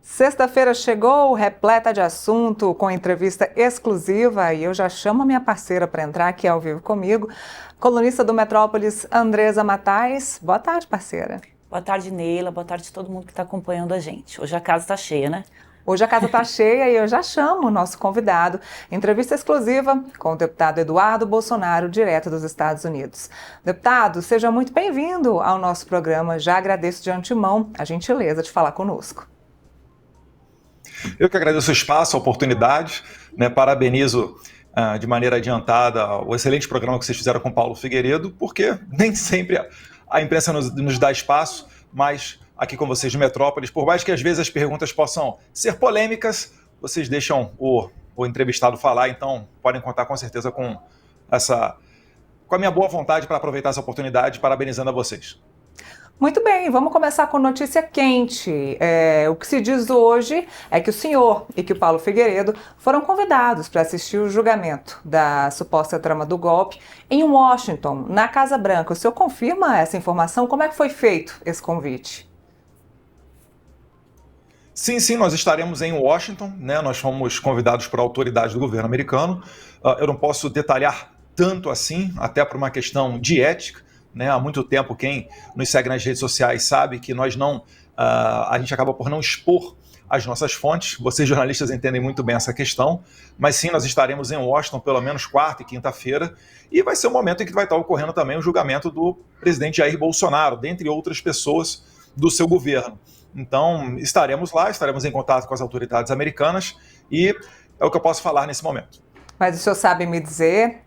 Sexta-feira chegou, repleta de assunto, com entrevista exclusiva, e eu já chamo a minha parceira para entrar aqui ao vivo comigo, colunista do Metrópolis, Andresa Matais. Boa tarde, parceira. Boa tarde, Neila. Boa tarde a todo mundo que está acompanhando a gente. Hoje a casa está cheia, né? Hoje a casa está cheia e eu já chamo o nosso convidado. Entrevista exclusiva com o deputado Eduardo Bolsonaro, direto dos Estados Unidos. Deputado, seja muito bem-vindo ao nosso programa. Já agradeço de antemão a gentileza de falar conosco. Eu que agradeço o espaço, a oportunidade, parabenizo de maneira adiantada o excelente programa que vocês fizeram com Paulo Figueiredo, porque nem sempre a imprensa nos dá espaço, mas aqui com vocês no Metrópolis, por mais que às vezes as perguntas possam ser polêmicas, vocês deixam o entrevistado falar, então podem contar com certeza com a minha boa vontade para aproveitar essa oportunidade, parabenizando a vocês. Muito bem, vamos começar com notícia quente. O que se diz hoje é que o senhor e que o Paulo Figueiredo foram convidados para assistir o julgamento da suposta trama do golpe em Washington, na Casa Branca. O senhor confirma essa informação? Como é que foi feito esse convite? Sim, nós estaremos em Washington, Nós fomos convidados por autoridades do governo americano. Eu não posso detalhar tanto assim, até por uma questão de ética. Há muito tempo, quem nos segue nas redes sociais sabe que a gente acaba por não expor as nossas fontes. Vocês jornalistas entendem muito bem essa questão, mas sim, nós estaremos em Washington pelo menos quarta e quinta-feira, e vai ser o momento em que vai estar ocorrendo também o julgamento do presidente Jair Bolsonaro, dentre outras pessoas do seu governo. Então, estaremos lá, estaremos em contato com as autoridades americanas, e é o que eu posso falar nesse momento. Mas o senhor sabe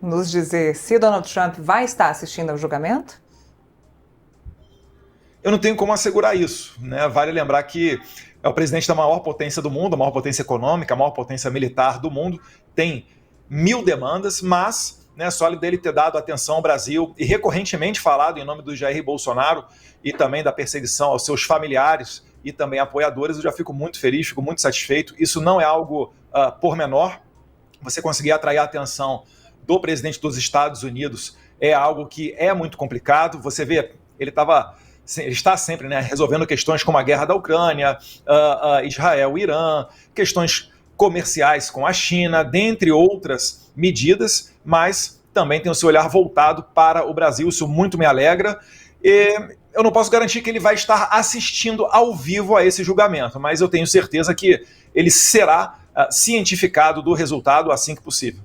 nos dizer se Donald Trump vai estar assistindo ao julgamento? Eu não tenho como assegurar isso, Vale lembrar que é o presidente da maior potência do mundo, a maior potência econômica, a maior potência militar do mundo, tem 1000 demandas, mas só dele ter dado atenção ao Brasil e recorrentemente falado em nome do Jair Bolsonaro e também da perseguição aos seus familiares e também apoiadores, eu já fico muito feliz, fico muito satisfeito. Isso não é algo pormenor. Você conseguir atrair a atenção do presidente dos Estados Unidos é algo que é muito complicado. Você vê, ele está sempre resolvendo questões como a guerra da Ucrânia, Israel, Irã, questões comerciais com a China, dentre outras medidas, mas também tem o seu olhar voltado para o Brasil. Isso muito me alegra. E eu não posso garantir que ele vai estar assistindo ao vivo a esse julgamento, mas eu tenho certeza que ele será cientificado do resultado assim que possível.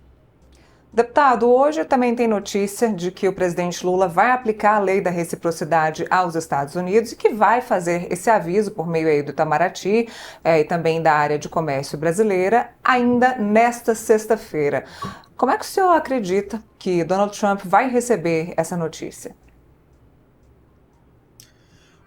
Deputado, hoje também tem notícia de que o presidente Lula vai aplicar a lei da reciprocidade aos Estados Unidos e que vai fazer esse aviso por meio aí do Itamaraty e também da área de comércio brasileira ainda nesta sexta-feira. Como é que o senhor acredita que Donald Trump vai receber essa notícia?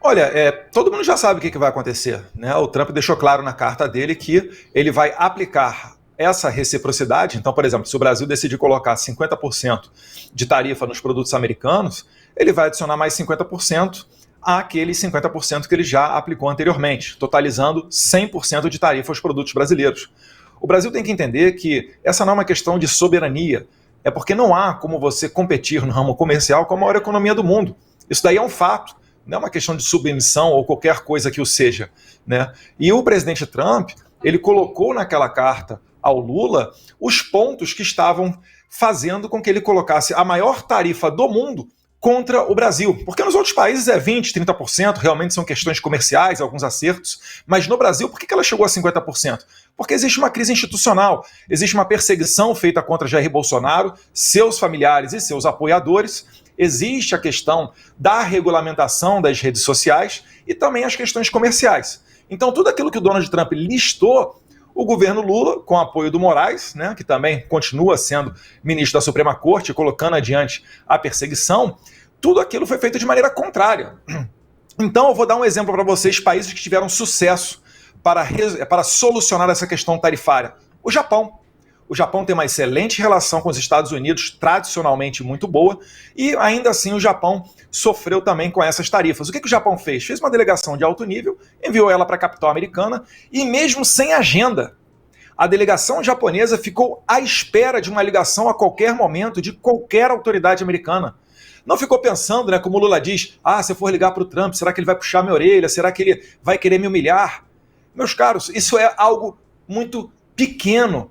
Olha, todo mundo já sabe o que vai acontecer, O Trump deixou claro na carta dele que ele vai aplicar essa reciprocidade. Então, por exemplo, se o Brasil decidir colocar 50% de tarifa nos produtos americanos, ele vai adicionar mais 50% àqueles 50% que ele já aplicou anteriormente, totalizando 100% de tarifa aos produtos brasileiros. O Brasil tem que entender que essa não é uma questão de soberania, é porque não há como você competir no ramo comercial com a maior economia do mundo. Isso daí é um fato. Não é uma questão de submissão ou qualquer coisa que o seja, E o presidente Trump, ele colocou naquela carta ao Lula os pontos que estavam fazendo com que ele colocasse a maior tarifa do mundo contra o Brasil. Porque nos outros países é 20%, 30%, realmente são questões comerciais, alguns acertos, mas no Brasil, por que ela chegou a 50%? Porque existe uma crise institucional, existe uma perseguição feita contra Jair Bolsonaro, seus familiares e seus apoiadores, existe a questão da regulamentação das redes sociais e também as questões comerciais. Então, tudo aquilo que o Donald Trump listou, o governo Lula, com apoio do Moraes, que também continua sendo ministro da Suprema Corte, colocando adiante a perseguição, tudo aquilo foi feito de maneira contrária. Então, eu vou dar um exemplo para vocês, países que tiveram sucesso para solucionar essa questão tarifária. O Japão. O Japão tem uma excelente relação com os Estados Unidos, tradicionalmente muito boa, e ainda assim o Japão sofreu também com essas tarifas. O que o Japão fez? Fez uma delegação de alto nível, enviou ela para a capital americana, e mesmo sem agenda, a delegação japonesa ficou à espera de uma ligação a qualquer momento de qualquer autoridade americana. Não ficou pensando, como o Lula diz, se eu for ligar para o Trump, será que ele vai puxar minha orelha? Será que ele vai querer me humilhar? Meus caros, isso é algo muito pequeno,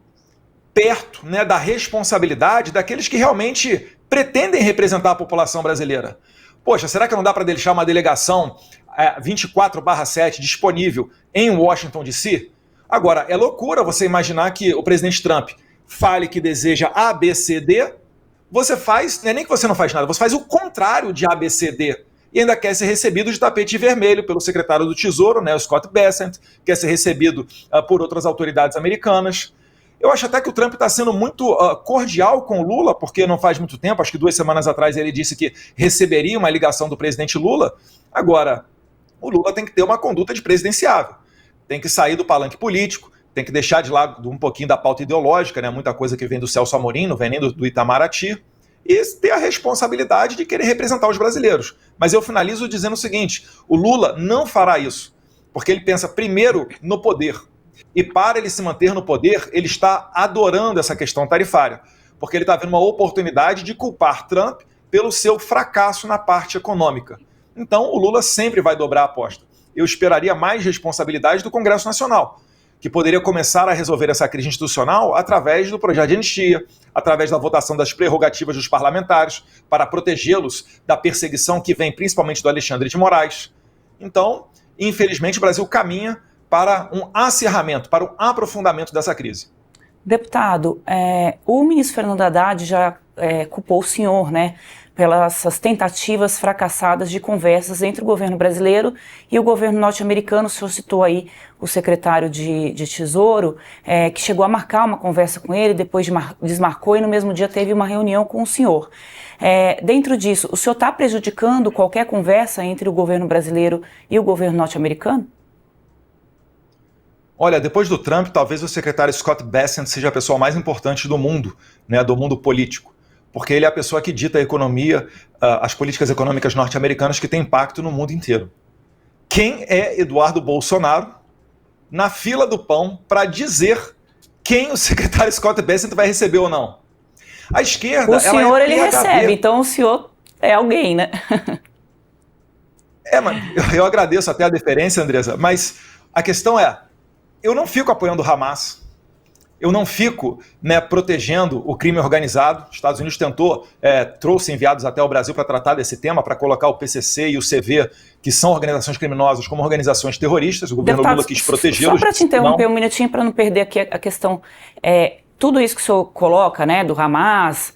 perto, né, da responsabilidade daqueles que realmente pretendem representar a população brasileira. Poxa, será que não dá para deixar uma delegação 24/7 disponível em Washington, D.C.? Agora, é loucura você imaginar que o presidente Trump fale que deseja A, B, C, D, você faz, não é nem que você não faz nada, você faz o contrário de A, B, C, D, e ainda quer ser recebido de tapete vermelho pelo secretário do Tesouro, né, o Scott Bessent, quer ser recebido por outras autoridades americanas. Eu acho até que o Trump está sendo muito cordial com o Lula, porque não faz muito tempo, acho que 2 semanas atrás ele disse que receberia uma ligação do presidente Lula. Agora, o Lula tem que ter uma conduta de presidenciável, tem que sair do palanque político, tem que deixar de lado um pouquinho da pauta ideológica, né? Muita coisa que vem do Celso Amorim, não vem nem do Itamaraty, e ter a responsabilidade de querer representar os brasileiros. Mas eu finalizo dizendo o seguinte, o Lula não fará isso, porque ele pensa primeiro no poder. E para ele se manter no poder, ele está adorando essa questão tarifária, porque ele está vendo uma oportunidade de culpar Trump pelo seu fracasso na parte econômica. Então, o Lula sempre vai dobrar a aposta. Eu esperaria mais responsabilidade do Congresso Nacional, que poderia começar a resolver essa crise institucional através do projeto de anistia, através da votação das prerrogativas dos parlamentares, para protegê-los da perseguição que vem principalmente do Alexandre de Moraes. Então, infelizmente, o Brasil caminha para um acirramento, para um aprofundamento dessa crise. Deputado, o ministro Fernando Haddad já culpou o senhor, né, pelas tentativas fracassadas de conversas entre o governo brasileiro e o governo norte-americano. O senhor citou aí o secretário de Tesouro, que chegou a marcar uma conversa com ele, depois desmarcou e no mesmo dia teve uma reunião com o senhor. Dentro disso, o senhor está prejudicando qualquer conversa entre o governo brasileiro e o governo norte-americano? Olha, depois do Trump, talvez o secretário Scott Bessent seja a pessoa mais importante do mundo, né, do mundo político, porque ele é a pessoa que dita a economia, as políticas econômicas norte-americanas que têm impacto no mundo inteiro. Quem é Eduardo Bolsonaro na fila do pão para dizer quem o secretário Scott Bessent vai receber ou não? A esquerda... O senhor, ele PHD. recebe, então o senhor é alguém, né? Mas eu agradeço até a deferência, Andresa, mas a questão é, eu não fico apoiando o Hamas, eu não fico, né, protegendo o crime organizado. Os Estados Unidos trouxe enviados até o Brasil para tratar desse tema, para colocar o PCC e o CV, que são organizações criminosas, como organizações terroristas. O governo Lula quis protegê-los. Só para te interromper um minutinho, para não perder aqui a questão. Tudo isso que o senhor coloca, né, do Hamas,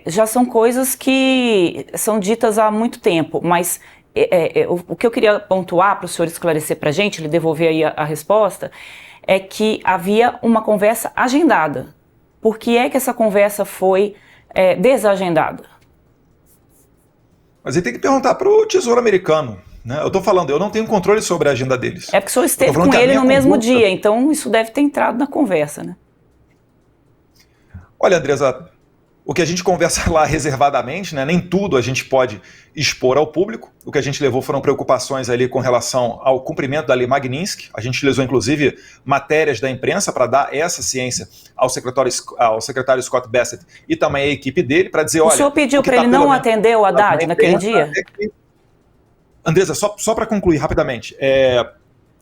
já são coisas que são ditas há muito tempo, mas... o que eu queria pontuar para o senhor esclarecer para a gente, ele devolver aí a resposta, é que havia uma conversa agendada. Por que é que essa conversa foi desagendada? Mas aí tem que perguntar para o Tesouro Americano, né? Eu estou falando, eu não tenho controle sobre a agenda deles. É porque o senhor esteve com ele no mesmo dia, então isso deve ter entrado na conversa, né? Olha, Andresa, o que a gente conversa lá reservadamente, né, nem tudo a gente pode expor ao público. O que a gente levou foram preocupações ali com relação ao cumprimento da Lei Magnitsky. A gente utilizou, inclusive, matérias da imprensa para dar essa ciência ao secretário Scott Bessent e também à equipe dele, para dizer, olha... O senhor pediu para ele não atender o Haddad naquele dia? Andresa, só para concluir rapidamente.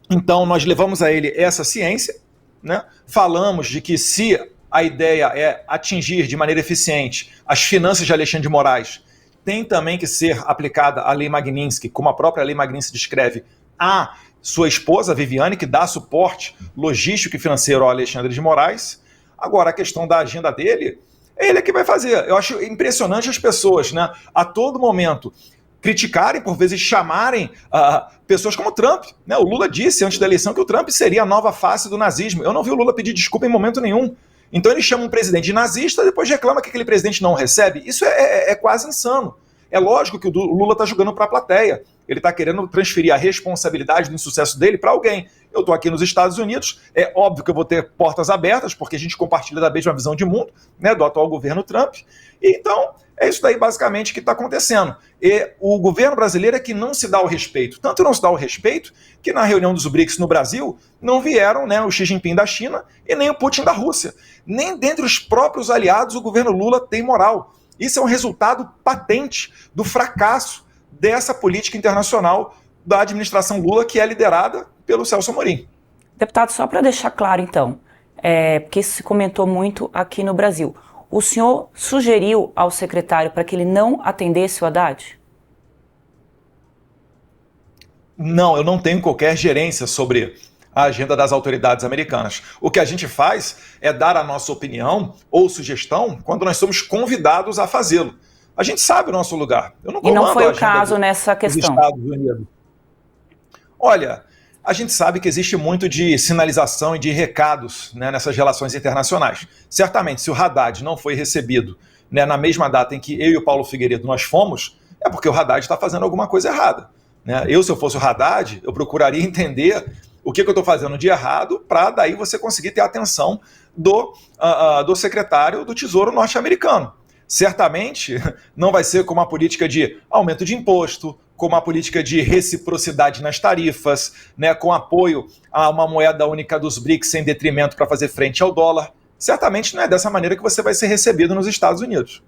Então, nós levamos a ele essa ciência, né? Falamos de que se a ideia é atingir de maneira eficiente as finanças de Alexandre de Moraes, tem também que ser aplicada a Lei Magnitsky, como a própria Lei Magnitsky descreve, a sua esposa, Viviane, que dá suporte logístico e financeiro ao Alexandre de Moraes. Agora, a questão da agenda dele, ele é que vai fazer. Eu acho impressionante as pessoas, né, a todo momento criticarem, por vezes chamarem pessoas como Trump, né? O Lula disse antes da eleição que o Trump seria a nova face do nazismo. Eu não vi o Lula pedir desculpa em momento nenhum. Então ele chama um presidente de nazista e depois reclama que aquele presidente não recebe. Isso é quase insano. É lógico que o Lula está jogando para a plateia. Ele está querendo transferir a responsabilidade do insucesso dele para alguém. Eu estou aqui nos Estados Unidos, é óbvio que eu vou ter portas abertas, porque a gente compartilha da mesma visão de mundo, né, do atual governo Trump. E então, é isso daí basicamente que está acontecendo. E o governo brasileiro é que não se dá o respeito. Tanto não se dá o respeito que na reunião dos BRICS no Brasil não vieram, né, o Xi Jinping da China e nem o Putin da Rússia. Nem dentre os próprios aliados o governo Lula tem moral. Isso é um resultado patente do fracasso dessa política internacional da administração Lula, que é liderada pelo Celso Amorim. Deputado, só para deixar claro então, porque isso se comentou muito aqui no Brasil, o senhor sugeriu ao secretário para que ele não atendesse o Haddad? Não, eu não tenho qualquer gerência sobre a agenda das autoridades americanas. O que a gente faz é dar a nossa opinião ou sugestão quando nós somos convidados a fazê-lo. A gente sabe o nosso lugar. Eu não comando E não foi a o agenda caso nessa dos questão? Estados Unidos. Olha, a gente sabe que existe muito de sinalização e de recados, né, nessas relações internacionais. Certamente, se o Haddad não foi recebido, né, na mesma data em que eu e o Paulo Figueiredo nós fomos, é porque o Haddad está fazendo alguma coisa errada. Né? Se eu fosse o Haddad, eu procuraria entender o que eu estou fazendo de errado para daí você conseguir ter a atenção do secretário do Tesouro norte-americano. Certamente não vai ser com uma política de aumento de imposto, com uma política de reciprocidade nas tarifas, né, com apoio a uma moeda única dos BRICS em detrimento para fazer frente ao dólar. Certamente não é dessa maneira que você vai ser recebido nos Estados Unidos.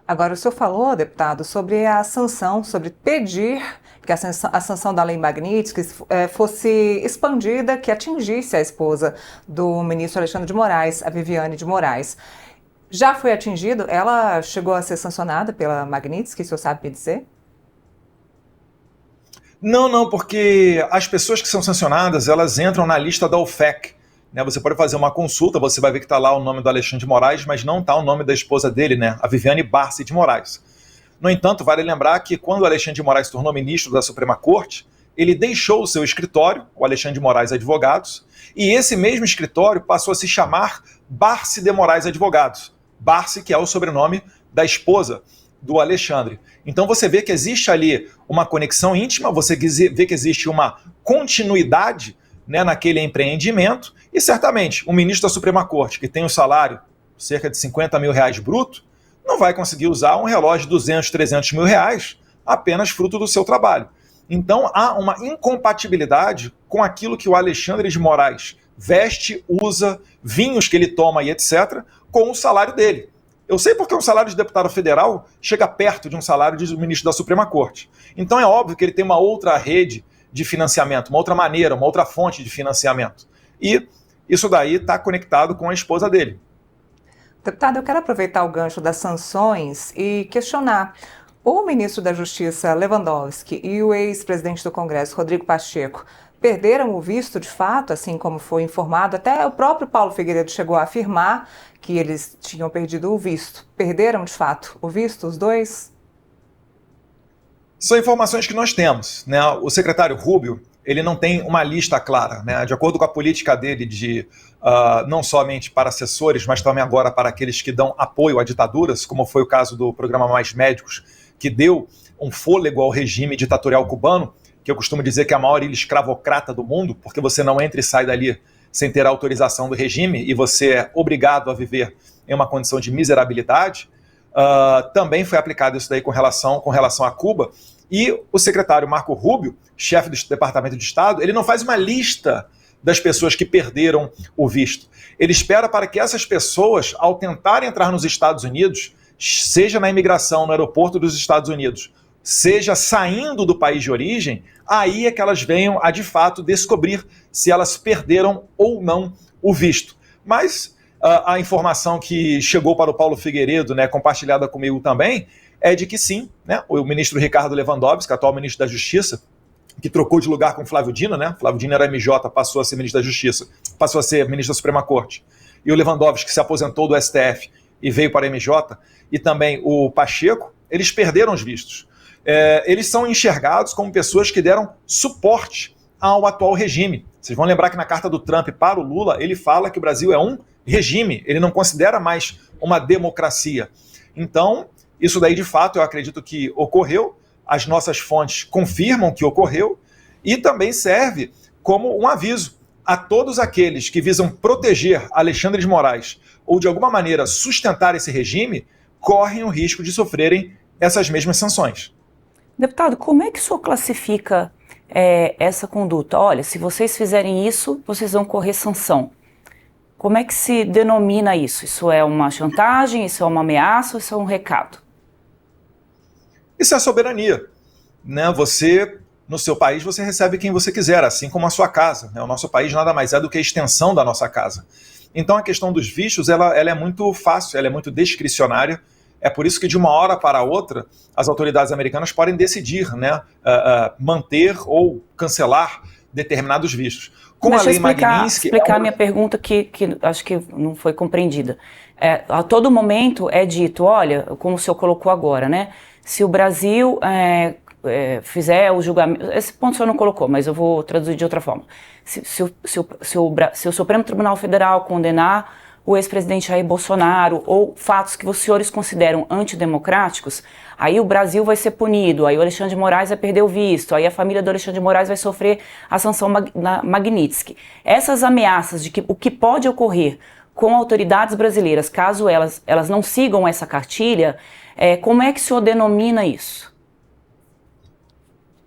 Agora, o senhor falou, deputado, sobre a sanção, sobre pedir que a sanção da Lei Magnitsky fosse expandida, que atingisse a esposa do ministro Alexandre de Moraes, a Viviane de Moraes. Já foi atingido? Ela chegou a ser sancionada pela Magnitsky, o senhor sabe me dizer? Não, porque as pessoas que são sancionadas, elas entram na lista da OFAC. Né? Você pode fazer uma consulta, você vai ver que está lá o nome do Alexandre de Moraes, mas não está o nome da esposa dele, né? A Viviane Barsi de Moraes. No entanto, vale lembrar que quando o Alexandre de Moraes se tornou ministro da Suprema Corte, ele deixou o seu escritório, o Alexandre de Moraes Advogados, e esse mesmo escritório passou a se chamar Barsi de Moraes Advogados. Barsi, que é o sobrenome da esposa do Alexandre. Então você vê que existe ali uma conexão íntima, você vê que existe uma continuidade, né, naquele empreendimento, e certamente o ministro da Suprema Corte, que tem um salário cerca de 50 mil reais bruto, não vai conseguir usar um relógio de 200, 300 mil reais apenas fruto do seu trabalho. Então há uma incompatibilidade com aquilo que o Alexandre de Moraes veste, usa, vinhos que ele toma e etc., com o salário dele. Eu sei porque um salário de deputado federal chega perto de um salário de ministro da Suprema Corte. Então é óbvio que ele tem uma outra rede de financiamento, uma outra maneira, uma outra fonte de financiamento. E isso daí está conectado com a esposa dele. Deputado, eu quero aproveitar o gancho das sanções e questionar. O ministro da Justiça, Lewandowski, e o ex-presidente do Congresso, Rodrigo Pacheco, perderam o visto de fato, assim como foi informado? Até o próprio Paulo Figueiredo chegou a afirmar que eles tinham perdido o visto. Perderam de fato o visto, os dois? São informações que nós temos. Né? O secretário Rubio, ele não tem uma lista clara. Né? De acordo com a política dele de não somente para assessores, mas também agora para aqueles que dão apoio a ditaduras, como foi o caso do programa Mais Médicos, que deu um fôlego ao regime ditatorial cubano, que eu costumo dizer que é a maior ilha escravocrata do mundo, porque você não entra e sai dali sem ter a autorização do regime e você é obrigado a viver em uma condição de miserabilidade. Também foi aplicado isso daí com relação a Cuba. E o secretário Marco Rubio, chefe do Departamento de Estado, ele não faz uma lista das pessoas que perderam o visto. Ele espera para que essas pessoas, ao tentarem entrar nos Estados Unidos, seja na imigração, no aeroporto dos Estados Unidos, seja saindo do país de origem, aí é que elas venham a, de fato, descobrir se elas perderam ou não o visto. Mas a informação que chegou para o Paulo Figueiredo, né, compartilhada comigo também, é de que sim, né, o ministro Ricardo Lewandowski, atual ministro da Justiça, que trocou de lugar com Flávio Dino, né? Flávio Dino era MJ, passou a ser ministro da Justiça, passou a ser ministro da Suprema Corte. E o Lewandowski, que se aposentou do STF e veio para a MJ, e também o Pacheco, eles perderam os vistos. Eles são enxergados como pessoas que deram suporte ao atual regime. Vocês vão lembrar que na carta do Trump para o Lula, ele fala que o Brasil é um regime, ele não considera mais uma democracia. Então, isso daí, de fato, eu acredito que ocorreu, as nossas fontes confirmam que ocorreu, e também serve como um aviso a todos aqueles que visam proteger Alexandre de Moraes ou, de alguma maneira, sustentar esse regime, correm o risco de sofrerem essas mesmas sanções. Deputado, como é que o senhor classifica essa conduta? Olha, se vocês fizerem isso, vocês vão correr sanção. Como é que se denomina isso? Isso é uma chantagem? Isso é uma ameaça? Ou isso é um recado? Isso é soberania. Né? Você no seu país você recebe quem você quiser, assim como a sua casa, né? O nosso país nada mais é do que a extensão da nossa casa. Então a questão dos vistos, ela é muito fácil, ela é muito discricionária. É por isso que de uma hora para outra as autoridades americanas podem decidir, né, manter ou cancelar determinados vistos. Com a lei Magnitsky... explicar minha pergunta que acho que não foi compreendida. A todo momento é dito, olha, como o senhor colocou agora, né? Se o Brasil fizer o julgamento... Esse ponto o senhor não colocou, mas eu vou traduzir de outra forma. Se o Supremo Tribunal Federal condenar o ex-presidente Jair Bolsonaro ou fatos que os senhores consideram antidemocráticos, aí o Brasil vai ser punido, aí o Alexandre de Moraes vai perder o visto, aí a família do Alexandre de Moraes vai sofrer a sanção Magnitsky. Essas ameaças de que o que pode ocorrer com autoridades brasileiras, caso elas não sigam essa cartilha, como é que o senhor denomina isso?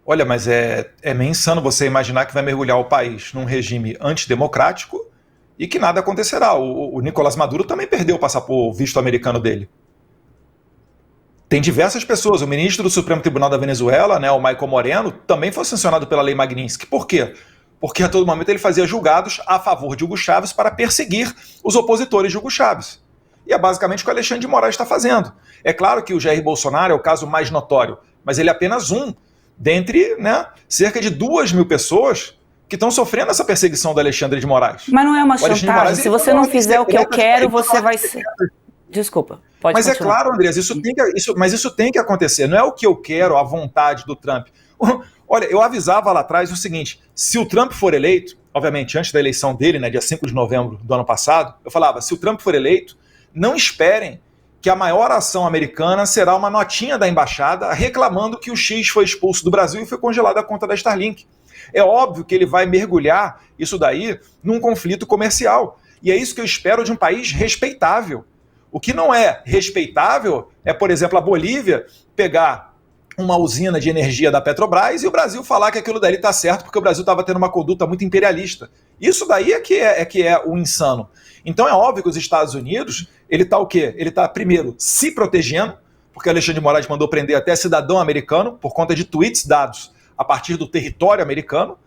Olha, mas é meio insano você imaginar que vai mergulhar o país num regime antidemocrático e que nada acontecerá. O Nicolás Maduro também perdeu o visto americano dele. Tem diversas pessoas. O ministro do Supremo Tribunal da Venezuela, né, o Michael Moreno, também foi sancionado pela lei Magnitsky. Por quê? Porque a todo momento ele fazia julgados a favor de Hugo Chávez para perseguir os opositores de Hugo Chávez. E é basicamente o que o Alexandre de Moraes está fazendo. É claro que o Jair Bolsonaro é o caso mais notório, mas ele é apenas um dentre, né, cerca de 2.000 pessoas que estão sofrendo essa perseguição do Alexandre de Moraes. Mas não é uma chantagem? Se você não fizer o que eu quero, você vai ser... Desculpa, pode Mas continuar. É claro, Andrés, isso tem que acontecer. Não é o que eu quero, a vontade do Trump. Olha, eu avisava lá atrás o seguinte, se o Trump for eleito, obviamente antes da eleição dele, né, dia 5 de novembro do ano passado, eu falava, se o Trump for eleito, não esperem que a maior ação americana será uma notinha da embaixada reclamando que o X foi expulso do Brasil e foi congelada a conta da Starlink. É óbvio que ele vai mergulhar isso daí num conflito comercial. E é isso que eu espero de um país respeitável. O que não é respeitável é, por exemplo, a Bolívia pegar uma usina de energia da Petrobras e o Brasil falar que aquilo dali está certo porque o Brasil estava tendo uma conduta muito imperialista. Isso daí é que é o insano. Então é óbvio que os Estados Unidos, ele está o quê? Ele está, primeiro, se protegendo, porque Alexandre de Moraes mandou prender até cidadão americano por conta de tweets dados a partir do território americano,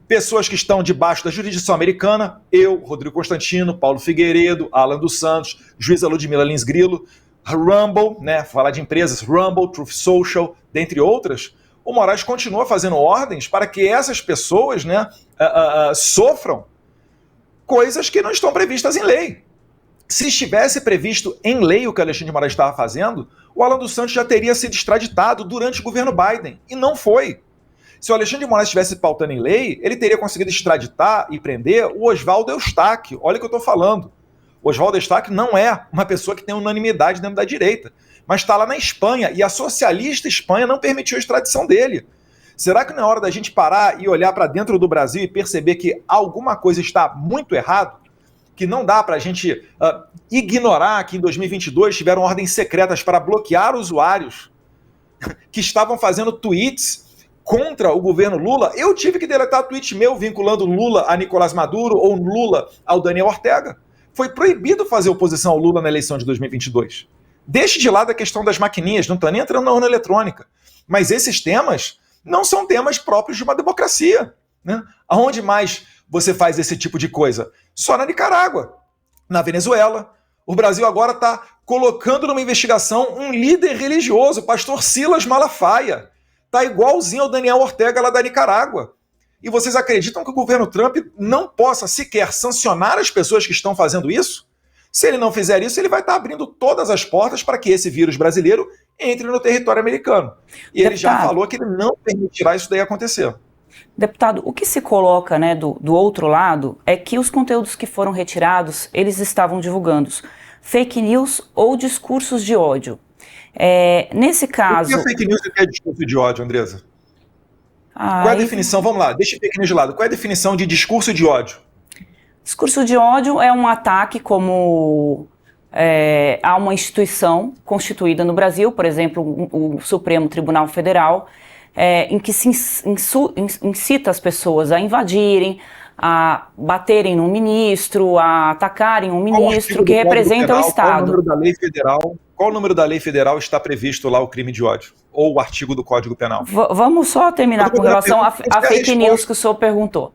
pessoas que estão debaixo da jurisdição americana, eu, Rodrigo Constantino, Paulo Figueiredo, Alan dos Santos, juíza Ludmila Lins Grilo, Rumble, né, falar de empresas, Rumble, Truth Social, dentre outras, o Moraes continua fazendo ordens para que essas pessoas, né, sofram coisas que não estão previstas em lei. Se estivesse previsto em lei o que Alexandre de Moraes estava fazendo, o Alan dos Santos já teria sido extraditado durante o governo Biden, e não foi. Se o Alexandre de Moraes estivesse pautando em lei, ele teria conseguido extraditar e prender o Oswaldo Eustáquio. Olha o que eu estou falando. O Oswaldo Eustáquio não é uma pessoa que tem unanimidade dentro da direita, mas está lá na Espanha, e a socialista Espanha não permitiu a extradição dele. Será que não é hora da gente parar e olhar para dentro do Brasil e perceber que alguma coisa está muito errado? Que não dá para a gente ignorar que em 2022 tiveram ordens secretas para bloquear usuários que estavam fazendo tweets contra o governo Lula. Eu tive que deletar tweet meu vinculando Lula a Nicolás Maduro ou Lula ao Daniel Ortega. Foi proibido fazer oposição ao Lula na eleição de 2022. Deixe de lado a questão das maquininhas, não estou nem entrando na urna eletrônica. Mas esses temas não são temas próprios de uma democracia, né? Aonde mais você faz esse tipo de coisa? Só na Nicarágua, na Venezuela. O Brasil agora está colocando numa investigação um líder religioso, o pastor Silas Malafaia. Está igualzinho ao Daniel Ortega lá da Nicarágua. E vocês acreditam que o governo Trump não possa sequer sancionar as pessoas que estão fazendo isso? Se ele não fizer isso, ele vai estar abrindo todas as portas para que esse vírus brasileiro entre no território americano. E ele já falou que ele não permitirá isso daí acontecer. Deputado, o que se coloca, né, do outro lado é que os conteúdos que foram retirados, eles estavam divulgando fake news ou discursos de ódio. Nesse caso... O que é fake news e o que é discurso de ódio, Andresa? Qual é a definição? Vamos lá, deixa fake news de lado. Qual é a definição de discurso de ódio? Discurso de ódio é um ataque a uma instituição constituída no Brasil, por exemplo, o Supremo Tribunal Federal, em que se incita as pessoas a invadirem, a baterem num ministro, a atacarem um ministro que representa o Estado. Qual o número da lei federal está previsto lá o crime de ódio? ou o artigo do Código Penal? Vamos só terminar com relação à fake news que o senhor perguntou.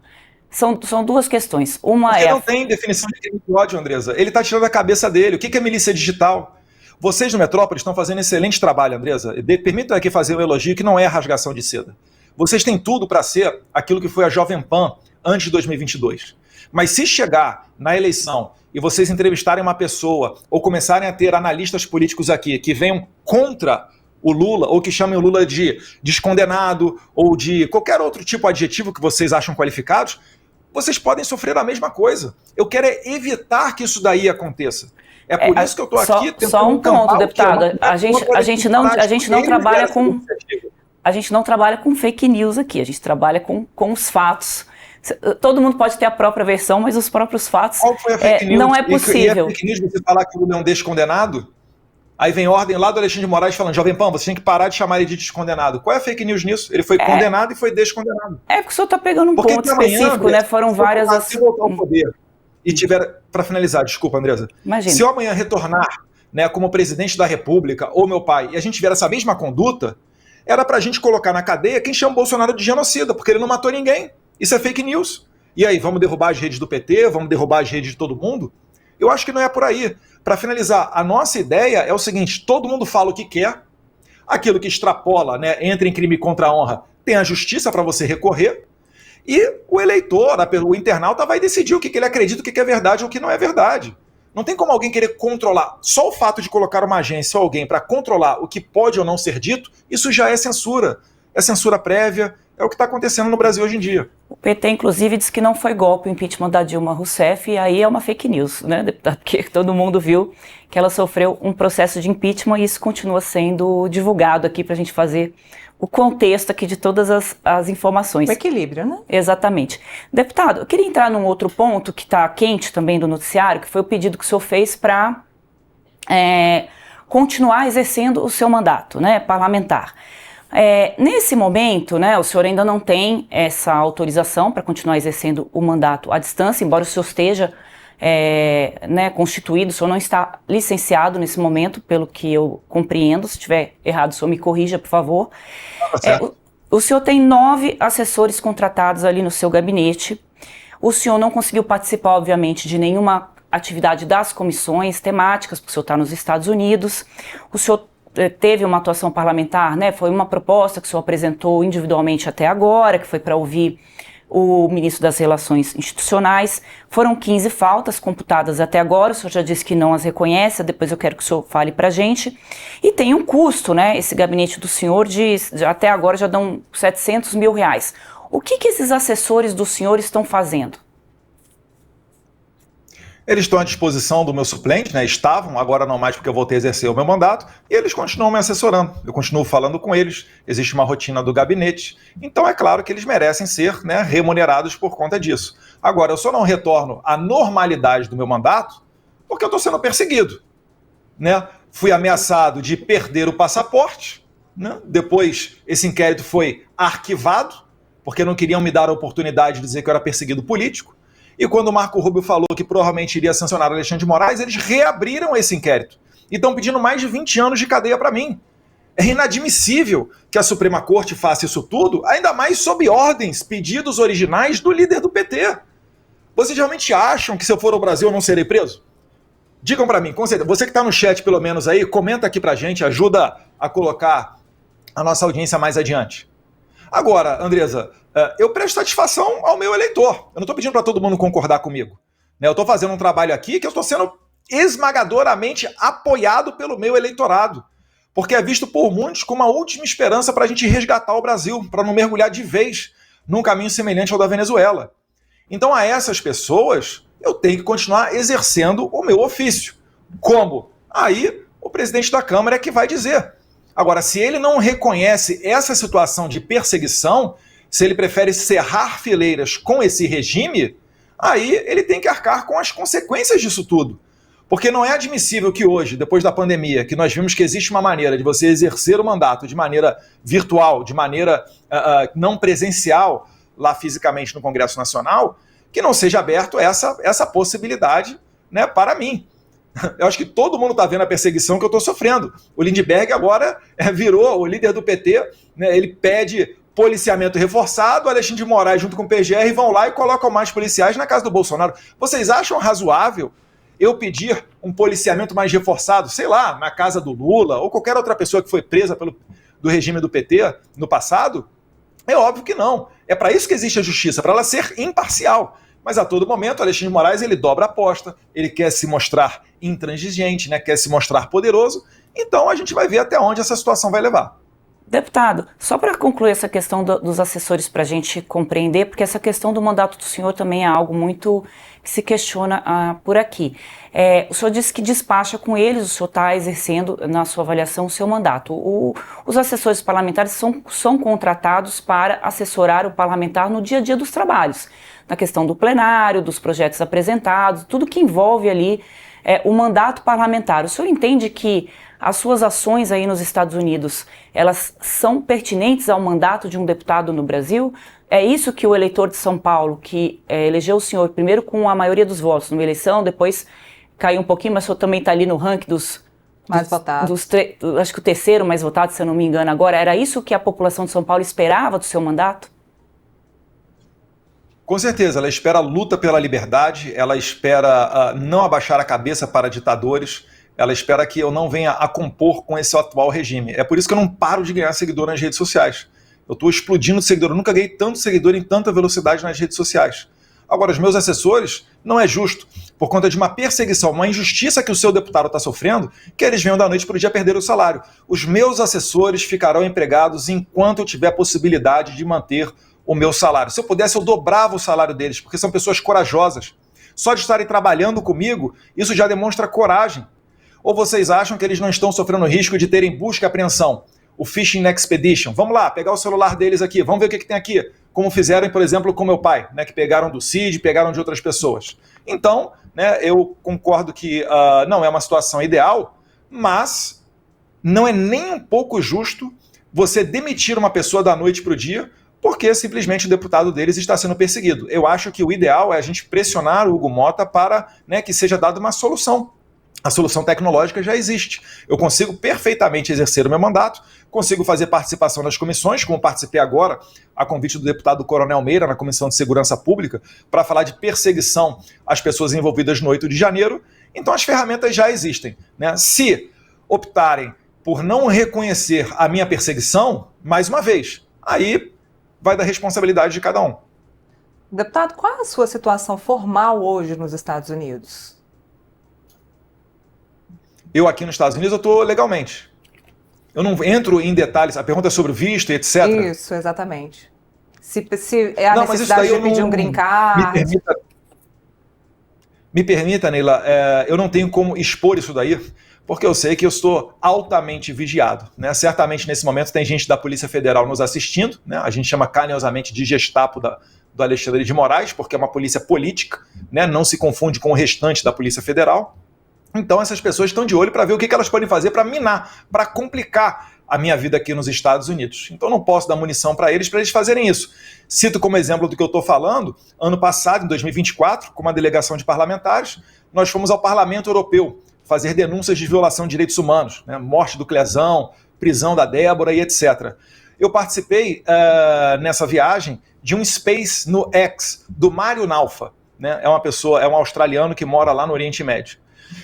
São duas questões. Uma Porque não tem definição de crime de ódio, Andresa. Ele está tirando a cabeça dele. O que é milícia digital? Vocês no Metrópole estão fazendo excelente trabalho, Andresa. Permitam aqui fazer um elogio que não é rasgação de seda. Vocês têm tudo para ser aquilo que foi a Jovem Pan antes de 2022. Mas se chegar na eleição e vocês entrevistarem uma pessoa ou começarem a ter analistas políticos aqui que venham contra o Lula ou que chamem o Lula de descondenado ou de qualquer outro tipo de adjetivo que vocês acham qualificados, vocês podem sofrer a mesma coisa. Eu quero é evitar que isso daí aconteça. É por isso que eu estou aqui tentando... Só um ponto, deputado. A gente não trabalha com... A gente não trabalha com fake news aqui, a gente trabalha com os fatos. Todo mundo pode ter a própria versão, mas os próprios fatos Qual foi a fake news? Não é possível. E é fake news você falar que o Lula é um descondenado? Aí vem ordem lá do Alexandre de Moraes falando, Jovem Pan, você tem que parar de chamar ele de descondenado. Qual é a fake news nisso? Ele foi condenado e foi descondenado. É porque o senhor está pegando um ponto específico, né? Foram várias... Se voltar ao poder e tiver... Para finalizar, desculpa, Andresa. Imagina. Se eu amanhã retornar, né, como presidente da República ou meu pai, e a gente tiver essa mesma conduta, era pra gente colocar na cadeia quem chama o Bolsonaro de genocida, porque ele não matou ninguém. Isso é fake news. E aí, vamos derrubar as redes do PT? Vamos derrubar as redes de todo mundo? Eu acho que não é por aí. Para finalizar, a nossa ideia é o seguinte, todo mundo fala o que quer, aquilo que extrapola, né, entra em crime contra a honra, tem a justiça para você recorrer, e o eleitor, o internauta vai decidir o que ele acredita, o que é verdade ou o que não é verdade. Não tem como alguém querer controlar. Só o fato de colocar uma agência ou alguém para controlar o que pode ou não ser dito, isso já é censura. É censura prévia, é o que está acontecendo no Brasil hoje em dia. O PT, inclusive, disse que não foi golpe o impeachment da Dilma Rousseff, e aí é uma fake news, né, deputado? Porque todo mundo viu que ela sofreu um processo de impeachment e isso continua sendo divulgado aqui para a gente fazer o contexto aqui de todas as informações. O equilíbrio, né? Exatamente. Deputado, eu queria entrar num outro ponto que está quente também do noticiário, que foi o pedido que o senhor fez para continuar exercendo o seu mandato, né, parlamentar. Nesse momento, né, o senhor ainda não tem essa autorização para continuar exercendo o mandato à distância, embora o senhor esteja constituído, o senhor não está licenciado nesse momento, pelo que eu compreendo. Se estiver errado, o senhor me corrija, por favor. O senhor tem 9 assessores contratados ali no seu gabinete. O senhor não conseguiu participar, obviamente, de nenhuma atividade das comissões temáticas, porque o senhor está nos Estados Unidos. O senhor teve uma atuação parlamentar, né? Foi uma proposta que o senhor apresentou individualmente até agora, que foi para ouvir o ministro das Relações Institucionais. Foram 15 faltas computadas até agora, o senhor já disse que não as reconhece, depois eu quero que o senhor fale para a gente. E tem um custo, né? Esse gabinete do senhor, até agora já dão R$700 mil. O que esses assessores do senhor estão fazendo? Eles estão à disposição do meu suplente, né? Estavam, agora não mais porque eu voltei a exercer o meu mandato, e eles continuam me assessorando. Eu continuo falando com eles, existe uma rotina do gabinete, então é claro que eles merecem ser, né, remunerados por conta disso. Agora, eu só não retorno à normalidade do meu mandato porque eu estou sendo perseguido, né? Fui ameaçado de perder o passaporte, né? Depois esse inquérito foi arquivado, porque não queriam me dar a oportunidade de dizer que eu era perseguido político. E quando o Marco Rubio falou que provavelmente iria sancionar o Alexandre de Moraes, eles reabriram esse inquérito e estão pedindo mais de 20 anos de cadeia para mim. É inadmissível que a Suprema Corte faça isso tudo, ainda mais sob ordens, pedidos originais do líder do PT. Vocês realmente acham que se eu for ao Brasil eu não serei preso? Digam para mim, com certeza. Você que está no chat pelo menos aí, comenta aqui pra gente, ajuda a colocar a nossa audiência mais adiante. Agora, Andresa, eu presto satisfação ao meu eleitor. Eu não estou pedindo para todo mundo concordar comigo. Eu estou fazendo um trabalho aqui que eu estou sendo esmagadoramente apoiado pelo meu eleitorado, porque é visto por muitos como uma última esperança para a gente resgatar o Brasil, para não mergulhar de vez num caminho semelhante ao da Venezuela. Então, a essas pessoas, eu tenho que continuar exercendo o meu ofício. Como? Aí, o presidente da Câmara é que vai dizer. Agora, se ele não reconhece essa situação de perseguição, se ele prefere cerrar fileiras com esse regime, aí ele tem que arcar com as consequências disso tudo. Porque não é admissível que hoje, depois da pandemia, que nós vimos que existe uma maneira de você exercer o mandato de maneira virtual, de maneira não presencial, lá fisicamente no Congresso Nacional, que não seja aberto essa possibilidade, né, para mim. Eu acho que todo mundo está vendo a perseguição que eu estou sofrendo. O Lindbergh agora virou o líder do PT, né? Ele pede policiamento reforçado, Alexandre de Moraes junto com o PGR vão lá e colocam mais policiais na casa do Bolsonaro. Vocês acham razoável eu pedir um policiamento mais reforçado, sei lá, na casa do Lula ou qualquer outra pessoa que foi presa do regime do PT no passado? É óbvio que não. É para isso que existe a justiça, para ela ser imparcial. Mas a todo momento, Alexandre de Moraes ele dobra a aposta, ele quer se mostrar intransigente, né, quer se mostrar poderoso. Então a gente vai ver até onde essa situação vai levar. Deputado, só para concluir essa questão dos assessores para a gente compreender, porque essa questão do mandato do senhor também é algo muito que se questiona por aqui. O senhor disse que despacha com eles, o senhor está exercendo na sua avaliação o seu mandato. Os assessores parlamentares são contratados para assessorar o parlamentar no dia a dia dos trabalhos, na questão do plenário, dos projetos apresentados, tudo que envolve ali o mandato parlamentar. O senhor entende que as suas ações aí nos Estados Unidos, elas são pertinentes ao mandato de um deputado no Brasil? É isso que o eleitor de São Paulo, que elegeu o senhor primeiro com a maioria dos votos numa eleição, depois caiu um pouquinho, mas o senhor também está ali no ranking dos mais votados. Acho que o terceiro mais votado, se eu não me engano agora. Era isso que a população de São Paulo esperava do seu mandato? Com certeza, ela espera a luta pela liberdade, ela espera não abaixar a cabeça para ditadores, ela espera que eu não venha a compor com esse atual regime. É por isso que eu não paro de ganhar seguidor nas redes sociais. Eu estou explodindo de seguidor, eu nunca ganhei tanto seguidor em tanta velocidade nas redes sociais. Agora, os meus assessores, não é justo, por conta de uma perseguição, uma injustiça que o seu deputado está sofrendo, que eles venham da noite para o dia perder o salário. Os meus assessores ficarão empregados enquanto eu tiver possibilidade de manter o meu salário. Se eu pudesse, eu dobrava o salário deles, porque são pessoas corajosas. Só de estarem trabalhando comigo, isso já demonstra coragem. Ou vocês acham que eles não estão sofrendo risco de terem busca e apreensão? O Fishing Expedition. Vamos lá, pegar o celular deles aqui, vamos ver o que tem aqui. Como fizeram, por exemplo, com meu pai, né, que pegaram do CID, pegaram de outras pessoas. Então, né, eu concordo que não é uma situação ideal, mas não é nem um pouco justo você demitir uma pessoa da noite para o dia porque simplesmente o deputado deles está sendo perseguido. Eu acho que o ideal é a gente pressionar o Hugo Mota para, né, que seja dada uma solução. A solução tecnológica já existe. Eu consigo perfeitamente exercer o meu mandato, consigo fazer participação nas comissões, como participei agora, a convite do deputado Coronel Meira, na Comissão de Segurança Pública, para falar de perseguição às pessoas envolvidas no 8 de janeiro. Então as ferramentas já existem, né? Se optarem por não reconhecer a minha perseguição, mais uma vez, aí vai da responsabilidade de cada um. Deputado, qual é a sua situação formal hoje nos Estados Unidos? Eu aqui nos Estados Unidos eu estou legalmente. Eu não entro em detalhes, a pergunta é sobre o visto e etc. Isso, exatamente. Se é a necessidade de pedir um green card. Me permita, Neila, eu não tenho como expor isso daí, porque eu sei que eu estou altamente vigiado, né? Certamente nesse momento tem gente da Polícia Federal nos assistindo, né? A gente chama carinhosamente de Gestapo do Alexandre de Moraes, porque é uma polícia política, né? Não se confunde com o restante da Polícia Federal. Então essas pessoas estão de olho para ver o que elas podem fazer para minar, para complicar a minha vida aqui nos Estados Unidos. Então não posso dar munição para eles fazerem isso. Cito como exemplo do que eu estou falando, ano passado, em 2024, com uma delegação de parlamentares, nós fomos ao Parlamento Europeu fazer denúncias de violação de direitos humanos, né? Morte do Clezão, prisão da Débora e etc. Eu participei nessa viagem de um space no X, do Mário Naufa, né? É um australiano que mora lá no Oriente Médio.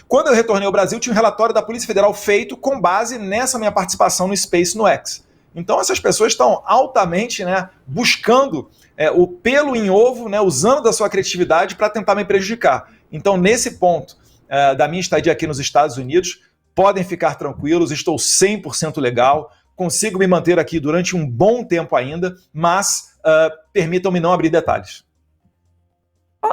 Quando eu retornei ao Brasil, tinha um relatório da Polícia Federal feito com base nessa minha participação no Space no X. Então essas pessoas estão altamente, né, buscando o pelo em ovo, né, usando da sua criatividade para tentar me prejudicar. Então nesse ponto da minha estadia aqui nos Estados Unidos, podem ficar tranquilos, estou 100% legal, consigo me manter aqui durante um bom tempo ainda, mas permitam-me não abrir detalhes.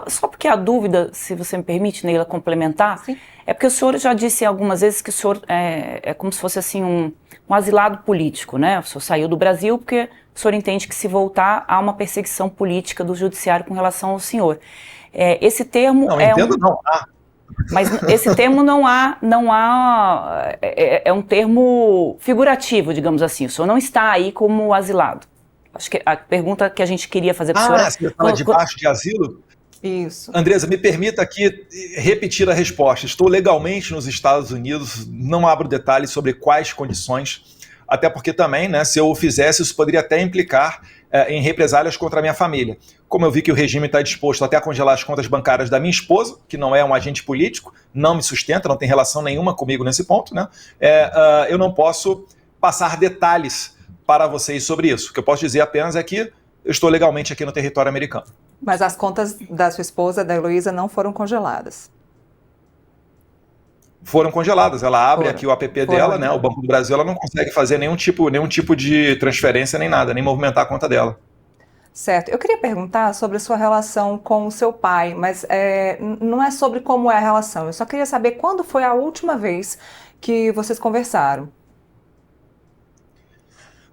Só porque a dúvida, se você me permite, Neila, complementar, sim, é porque o senhor já disse algumas vezes que o senhor é como se fosse assim um asilado político, né? O senhor saiu do Brasil porque o senhor entende que se voltar há uma perseguição política do judiciário com relação ao senhor. Esse termo não, entendo não. Mas esse termo é um termo figurativo, digamos assim. O senhor não está aí como asilado. Acho que a pergunta que a gente queria fazer para o senhor... Você fala debaixo de asilo? Isso. Andresa, me permita aqui repetir a resposta. Estou legalmente nos Estados Unidos, não abro detalhes sobre quais condições, até porque também, né, se eu o fizesse, isso poderia até implicar em represálias contra a minha família. Como eu vi que o regime está disposto até a congelar as contas bancárias da minha esposa, que não é um agente político, não me sustenta, não tem relação nenhuma comigo nesse ponto, né? Eu não posso passar detalhes para vocês sobre isso. O que eu posso dizer apenas é que eu estou legalmente aqui no território americano. Mas as contas da sua esposa, da Heloísa, não foram congeladas? Foram congeladas. Ela abre aqui o app dela, né? O Banco do Brasil, ela não consegue fazer nenhum tipo de transferência nem nada, nem movimentar a conta dela. Certo. Eu queria perguntar sobre a sua relação com o seu pai, mas não é sobre como é a relação. Eu só queria saber quando foi a última vez que vocês conversaram.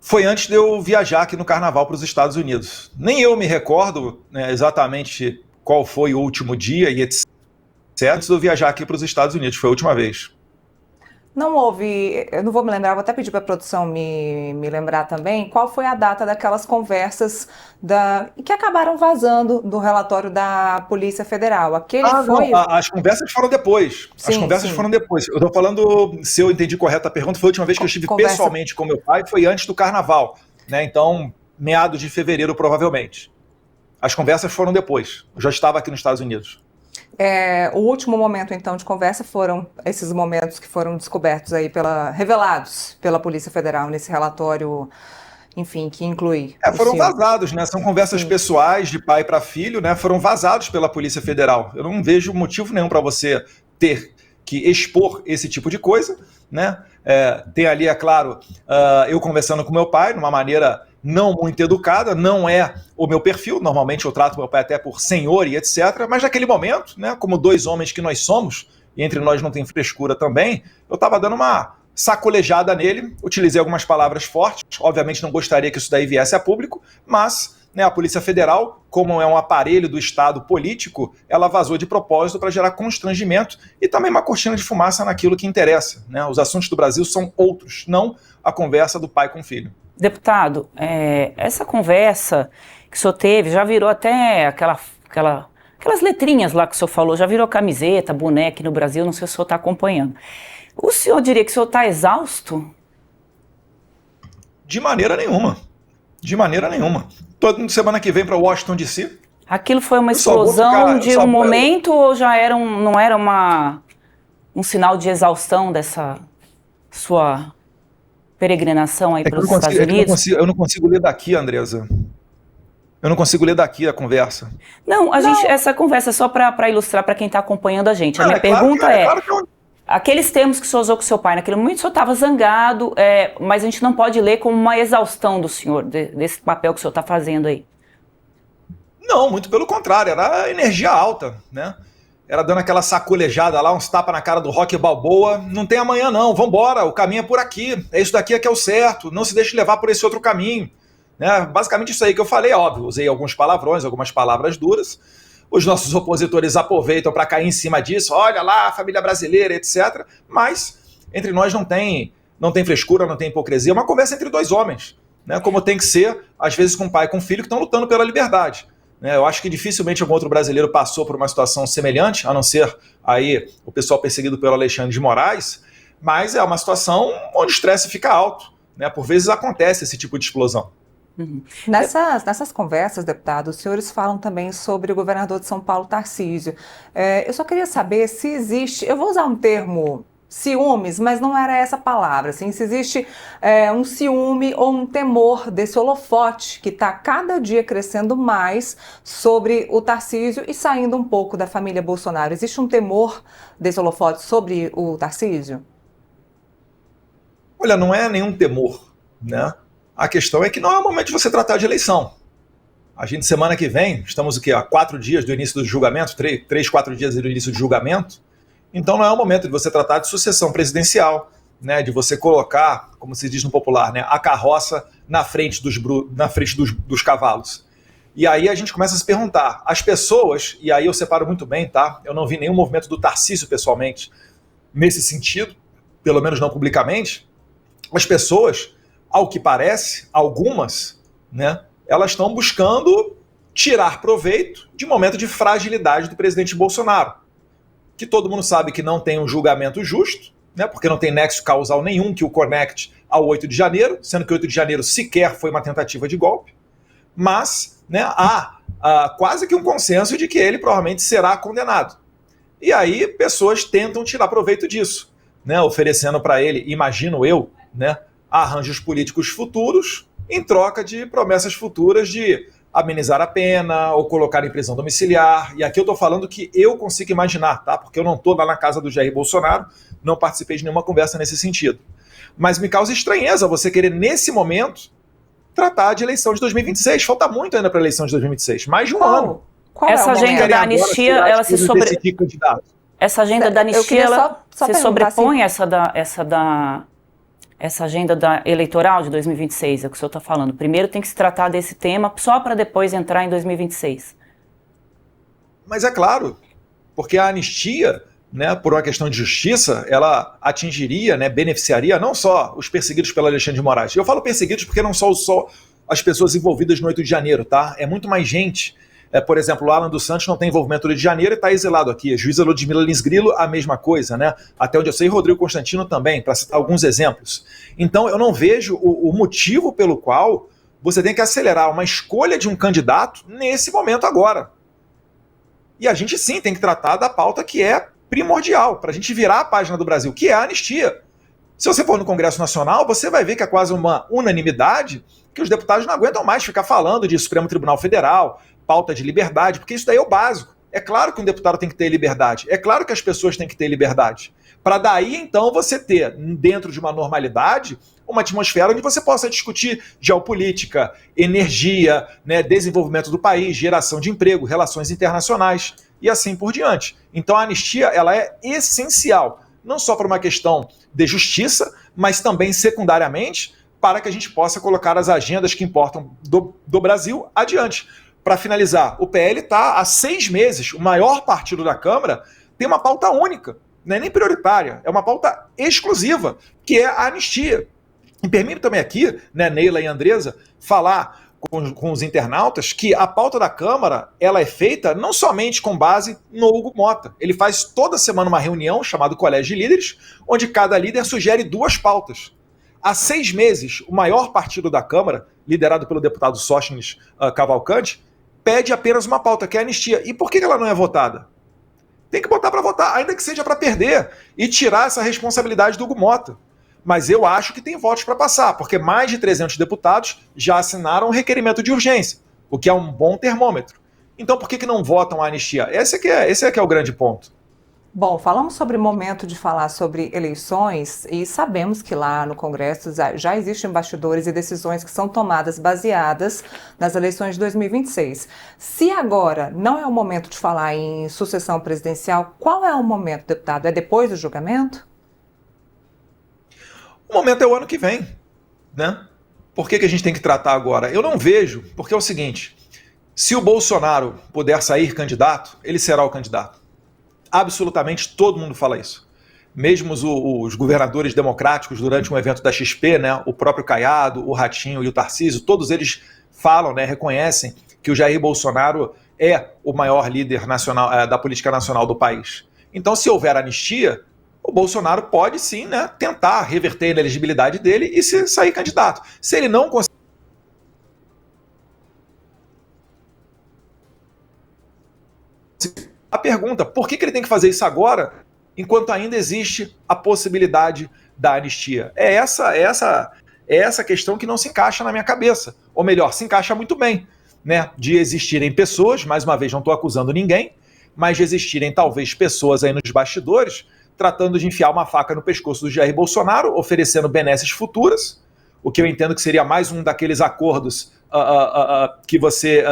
Foi antes de eu viajar aqui no Carnaval para os Estados Unidos. Nem eu me recordo, né, exatamente qual foi o último dia e etc. Antes de eu viajar aqui para os Estados Unidos, foi a última vez. Não houve, eu não vou me lembrar, vou até pedir para a produção me lembrar também, qual foi a data daquelas conversas que acabaram vazando do relatório da Polícia Federal. Não, as conversas foram depois. As conversas foram depois. Eu estou falando, se eu entendi correto a pergunta, foi a última vez que eu estive pessoalmente com meu pai, foi antes do Carnaval, né? Então, meados de fevereiro, provavelmente. As conversas foram depois. Eu já estava aqui nos Estados Unidos. O último momento, então, de conversa foram esses momentos que foram descobertos aí, revelados pela Polícia Federal nesse relatório, enfim, que inclui... Foram vazados, né? São conversas pessoais de pai para filho, né? Foram vazados pela Polícia Federal. Eu não vejo motivo nenhum para você ter que expor esse tipo de coisa, né? Tem ali, é claro, eu conversando com meu pai, de uma maneira não muito educada, não é o meu perfil, normalmente eu trato meu pai até por senhor e etc, mas naquele momento, né, como dois homens que nós somos, e entre nós não tem frescura também, eu estava dando uma sacolejada nele, utilizei algumas palavras fortes, obviamente não gostaria que isso daí viesse a público, mas, né, a Polícia Federal, como é um aparelho do Estado político, ela vazou de propósito para gerar constrangimento e também uma cortina de fumaça naquilo que interessa, né? Os assuntos do Brasil são outros, não a conversa do pai com o filho. Deputado, essa conversa que o senhor teve já virou até aquelas letrinhas lá que o senhor falou, já virou camiseta, boné aqui no Brasil, não sei se o senhor está acompanhando. O senhor diria que o senhor está exausto? De maneira nenhuma. De maneira nenhuma. Toda semana que vem para Washington, D.C. Aquilo foi uma explosão de um momento ou já não era um sinal de exaustão dessa sua peregrinação aí para os Estados Unidos? Eu não consigo ler daqui, Andresa. Eu não consigo ler daqui a conversa. Não, essa conversa é só para ilustrar para quem está acompanhando a gente. A minha pergunta aqueles termos que o senhor usou com o seu pai, naquele momento o senhor estava zangado, mas a gente não pode ler como uma exaustão do senhor, desse papel que o senhor está fazendo aí. Não, muito pelo contrário, era energia alta, né? Era dando aquela sacolejada lá, uns tapas na cara do Rocky Balboa. Não tem amanhã não, vambora, o caminho é por aqui. É isso daqui que é o certo, não se deixe levar por esse outro caminho. Né? Basicamente isso aí que eu falei, óbvio. Usei alguns palavrões, algumas palavras duras. Os nossos opositores aproveitam para cair em cima disso. Olha lá, a família brasileira, etc. Mas entre nós não tem frescura, não tem hipocrisia. É uma conversa entre dois homens, né? Como tem que ser, às vezes com pai e com filho que estão lutando pela liberdade. Eu acho que dificilmente algum outro brasileiro passou por uma situação semelhante, a não ser aí o pessoal perseguido pelo Alexandre de Moraes, mas é uma situação onde o estresse fica alto, né? Por vezes acontece esse tipo de explosão. Uhum. Nessas conversas, deputado, os senhores falam também sobre o governador de São Paulo, Tarcísio. Eu só queria saber se existe, eu vou usar um termo ciúmes, mas não era essa palavra, assim, se existe um ciúme ou um temor desse holofote que está cada dia crescendo mais sobre o Tarcísio e saindo um pouco da família Bolsonaro. Existe um temor desse holofote sobre o Tarcísio? Olha, não é nenhum temor, né? A questão é que não é o momento de você tratar de eleição. A gente, semana que vem, estamos o quê? Há 4 dias do início do julgamento, 3, 4 dias do início do julgamento. Então não é o momento de você tratar de sucessão presidencial, né, de você colocar, como se diz no popular, né, a carroça na frente dos cavalos. E aí a gente começa a se perguntar, as pessoas, e aí eu separo muito bem, tá? Eu não vi nenhum movimento do Tarcísio pessoalmente nesse sentido, pelo menos não publicamente. As pessoas, ao que parece, algumas, né, elas estão buscando tirar proveito de um momento de fragilidade do presidente Bolsonaro, que todo mundo sabe que não tem um julgamento justo, né, porque não tem nexo causal nenhum que o conecte ao 8 de janeiro, sendo que 8 de janeiro sequer foi uma tentativa de golpe, mas, né, há quase que um consenso de que ele provavelmente será condenado. E aí pessoas tentam tirar proveito disso, né, oferecendo para ele, imagino eu, né, arranjos políticos futuros em troca de promessas futuras de amenizar a pena ou colocar em prisão domiciliar. E aqui eu estou falando que eu consigo imaginar, tá? Porque eu não estou lá na casa do Jair Bolsonaro, não participei de nenhuma conversa nesse sentido. Mas me causa estranheza você querer, nesse momento, tratar de eleição de 2026. Falta muito ainda para a eleição de 2026, mais de um ano. Qual essa agenda da anistia, ela se essa agenda da anistia, ela se sobrepõe assim, essa agenda eleitoral de 2026, é o que o senhor está falando. Primeiro tem que se tratar desse tema só para depois entrar em 2026. Mas é claro, porque a anistia, né, por uma questão de justiça, ela atingiria, né, beneficiaria não só os perseguidos pelo Alexandre de Moraes. Eu falo perseguidos porque não são só as pessoas envolvidas no 8 de janeiro, tá? É muito mais gente. Por exemplo, o Alan dos Santos não tem envolvimento no Rio de Janeiro e está exilado aqui. A juíza Ludmila Lins Grilo, a mesma coisa, né? Até onde eu sei, Rodrigo Constantino também, para citar alguns exemplos. Então, eu não vejo o motivo pelo qual você tem que acelerar uma escolha de um candidato nesse momento agora. E a gente, sim, tem que tratar da pauta que é primordial para a gente virar a página do Brasil, que é a anistia. Se você for no Congresso Nacional, você vai ver que é quase uma unanimidade que os deputados não aguentam mais ficar falando de Supremo Tribunal Federal, pauta de liberdade, porque isso daí é o básico. É claro que um deputado tem que ter liberdade, é claro que as pessoas têm que ter liberdade. Para daí, então, você ter, dentro de uma normalidade, uma atmosfera onde você possa discutir geopolítica, energia, né, desenvolvimento do país, geração de emprego, relações internacionais e assim por diante. Então a anistia, ela é essencial, não só para uma questão de justiça, mas também secundariamente para que a gente possa colocar as agendas que importam do Brasil adiante. Para finalizar, o PL está há 6 meses, o maior partido da Câmara tem uma pauta única, não é nem prioritária, é uma pauta exclusiva, que é a anistia. E permite também aqui, né, Neila e Andresa, falar com os internautas que a pauta da Câmara ela é feita não somente com base no Hugo Mota. Ele faz toda semana uma reunião chamada Colégio de Líderes, onde cada líder sugere 2 pautas. Há 6 meses, o maior partido da Câmara, liderado pelo deputado Sóstenes Cavalcante, pede apenas uma pauta, que é a anistia. E por que ela não é votada? Tem que botar para votar, ainda que seja para perder, e tirar essa responsabilidade do Hugo Mota. Mas eu acho que tem votos para passar, porque mais de 300 deputados já assinaram um requerimento de urgência, o que é um bom termômetro. Então por que não votam a anistia? Esse é que é o grande ponto. Bom, falamos sobre o momento de falar sobre eleições e sabemos que lá no Congresso já existem bastidores e decisões que são tomadas baseadas nas eleições de 2026. Se agora não é o momento de falar em sucessão presidencial, qual é o momento, deputado? É depois do julgamento? O momento é o ano que vem, né? Por que a gente tem que tratar agora? Eu não vejo, porque é o seguinte, se o Bolsonaro puder sair candidato, ele será o candidato. Absolutamente todo mundo fala isso. Mesmo os governadores democráticos durante um evento da XP, né, o próprio Caiado, o Ratinho e o Tarcísio, todos eles falam, né, reconhecem que o Jair Bolsonaro é o maior líder nacional, da política nacional do país. Então, se houver anistia, o Bolsonaro pode sim, né, tentar reverter a inelegibilidade dele e se sair candidato. Se ele não conseguir, a pergunta, por que ele tem que fazer isso agora, enquanto ainda existe a possibilidade da anistia? É essa questão que não se encaixa na minha cabeça. Ou melhor, se encaixa muito bem, né? De existirem pessoas, mais uma vez não estou acusando ninguém, mas de existirem talvez pessoas aí nos bastidores tratando de enfiar uma faca no pescoço do Jair Bolsonaro, oferecendo benesses futuras, o que eu entendo que seria mais um daqueles acordos que você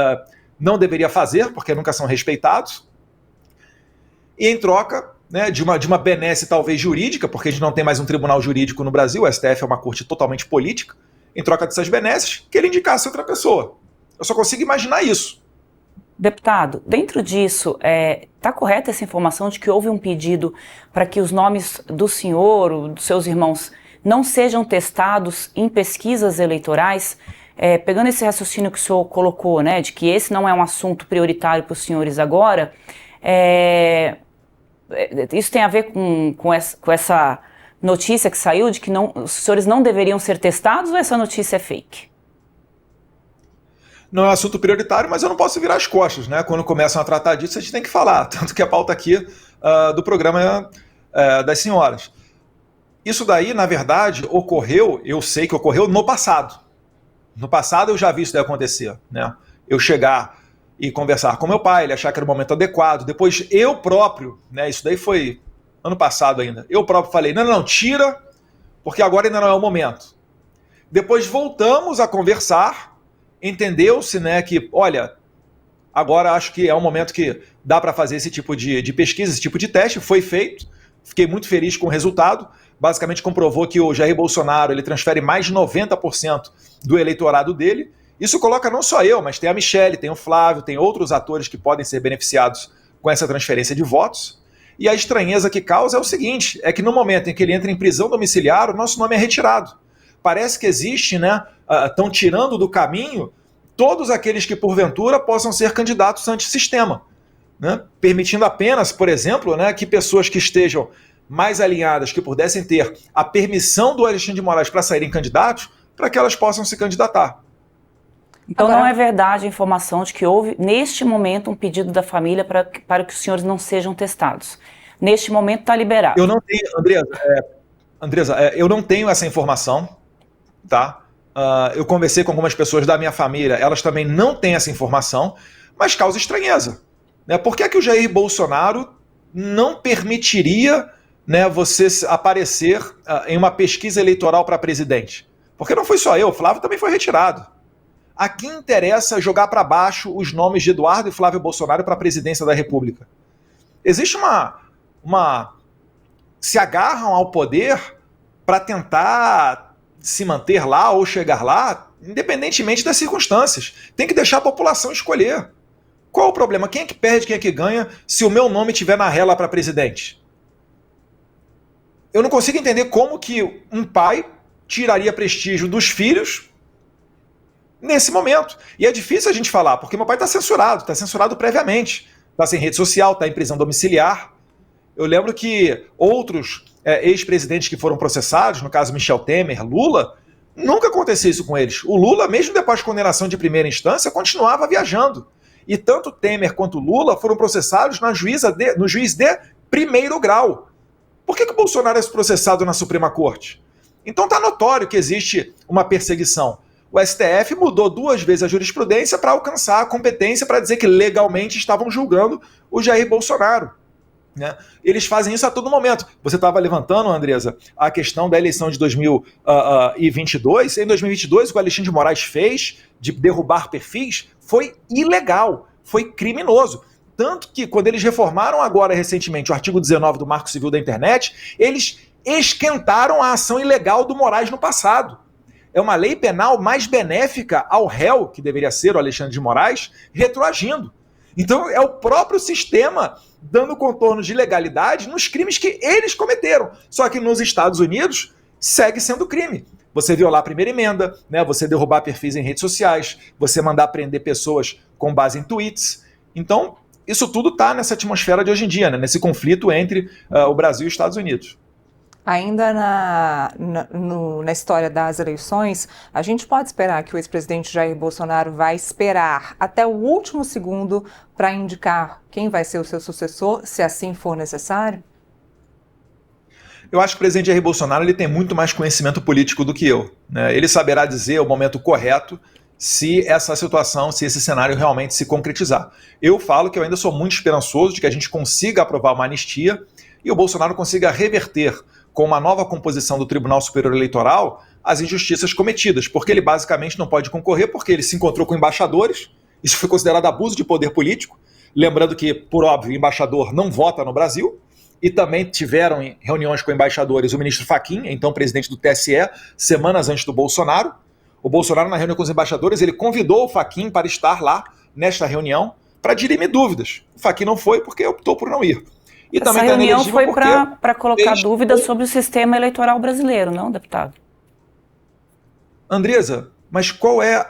não deveria fazer, porque nunca são respeitados. E em troca, né, de uma benesse talvez jurídica, porque a gente não tem mais um tribunal jurídico no Brasil, o STF é uma corte totalmente política, em troca dessas benesses, que ele indicasse outra pessoa. Eu só consigo imaginar isso. Deputado, dentro disso, está correta essa informação de que houve um pedido para que os nomes do senhor ou dos seus irmãos não sejam testados em pesquisas eleitorais? pegando esse raciocínio que o senhor colocou, né, de que esse não é um assunto prioritário para os senhores agora, isso tem a ver com essa notícia que saiu de que os senhores não deveriam ser testados, ou essa notícia é fake? Não é um assunto prioritário, mas eu não posso virar as costas, né? Quando começam a tratar disso, a gente tem que falar. Tanto que a pauta aqui do programa das senhoras. Isso daí, na verdade, ocorreu, eu sei que ocorreu no passado. No passado eu já vi isso daí acontecer, né? Eu chegar e conversar com meu pai, ele achar que era o momento adequado. Depois eu próprio, né? Isso daí foi ano passado ainda. Eu próprio falei, não, tira, porque agora ainda não é o momento. Depois voltamos a conversar, entendeu-se, né, que, olha, agora acho que é um momento que dá para fazer esse tipo de pesquisa, esse tipo de teste, foi feito, fiquei muito feliz com o resultado, basicamente comprovou que o Jair Bolsonaro ele transfere mais de 90% do eleitorado dele. Isso coloca não só eu, mas tem a Michelle, tem o Flávio, tem outros atores que podem ser beneficiados com essa transferência de votos. E a estranheza que causa é o seguinte, é que no momento em que ele entra em prisão domiciliar, o nosso nome é retirado. Parece que existe, né, estão tirando do caminho todos aqueles que porventura possam ser candidatos antissistema, né, permitindo apenas, por exemplo, né, que pessoas que estejam mais alinhadas, que pudessem ter a permissão do Alexandre de Moraes para saírem candidatos, para que elas possam se candidatar. Então não é verdade a informação de que houve, neste momento, um pedido da família para que os senhores não sejam testados. Neste momento está liberado. Eu não tenho, Andresa, eu não tenho essa informação, tá? Eu conversei com algumas pessoas da minha família, elas também não têm essa informação, mas causa estranheza, né? Por que é que o Jair Bolsonaro não permitiria, né, você aparecer em uma pesquisa eleitoral para presidente? Porque não foi só eu, o Flávio também foi retirado. A quem interessa jogar para baixo os nomes de Eduardo e Flávio Bolsonaro para a presidência da República? Existe se agarram ao poder para tentar se manter lá ou chegar lá, independentemente das circunstâncias. Tem que deixar a população escolher. Qual o problema? Quem é que perde, quem é que ganha se o meu nome estiver na rela para presidente? Eu não consigo entender como que um pai tiraria prestígio dos filhos nesse momento. E é difícil a gente falar, porque meu pai está censurado previamente. Está sem rede social, está em prisão domiciliar. Eu lembro que outros ex-presidentes que foram processados, no caso Michel Temer, Lula, nunca aconteceu isso com eles. O Lula, mesmo depois de condenação de primeira instância, continuava viajando. E tanto Temer quanto Lula foram processados no juiz de primeiro grau. Por que o Bolsonaro é processado na Suprema Corte? Então está notório que existe uma perseguição. O STF mudou 2 vezes a jurisprudência para alcançar a competência para dizer que legalmente estavam julgando o Jair Bolsonaro, né? Eles fazem isso a todo momento. Você estava levantando, Andresa, a questão da eleição de 2022. Em 2022, o que o Alexandre de Moraes fez de derrubar perfis foi ilegal, foi criminoso. Tanto que, quando eles reformaram agora recentemente o artigo 19 do Marco Civil da Internet, eles esquentaram a ação ilegal do Moraes no passado. É uma lei penal mais benéfica ao réu, que deveria ser o Alexandre de Moraes, retroagindo. Então é o próprio sistema dando contornos de legalidade nos crimes que eles cometeram. Só que nos Estados Unidos segue sendo crime. Você violar a primeira emenda, né? Você derrubar perfis em redes sociais, você mandar prender pessoas com base em tweets. Então isso tudo está nessa atmosfera de hoje em dia, né? Nesse conflito entre o Brasil e os Estados Unidos. Ainda na história das eleições, a gente pode esperar que o ex-presidente Jair Bolsonaro vai esperar até o último segundo para indicar quem vai ser o seu sucessor, se assim for necessário? Eu acho que o presidente Jair Bolsonaro ele tem muito mais conhecimento político do que eu, né? Ele saberá dizer o momento correto se essa situação, se esse cenário realmente se concretizar. Eu falo que eu ainda sou muito esperançoso de que a gente consiga aprovar uma anistia e o Bolsonaro consiga reverter com uma nova composição do Tribunal Superior Eleitoral as injustiças cometidas, porque ele basicamente não pode concorrer porque ele se encontrou com embaixadores, isso foi considerado abuso de poder político, lembrando que, por óbvio, o embaixador não vota no Brasil, e também tiveram reuniões com embaixadores o ministro Fachin, então presidente do TSE, semanas antes do Bolsonaro. O Bolsonaro, na reunião com os embaixadores, ele convidou o Fachin para estar lá nesta reunião para dirimir dúvidas. O Fachin não foi porque optou por não ir. E essa também reunião foi para colocar dúvidas sobre o sistema eleitoral brasileiro, não, deputado? Andresa, Mas qual é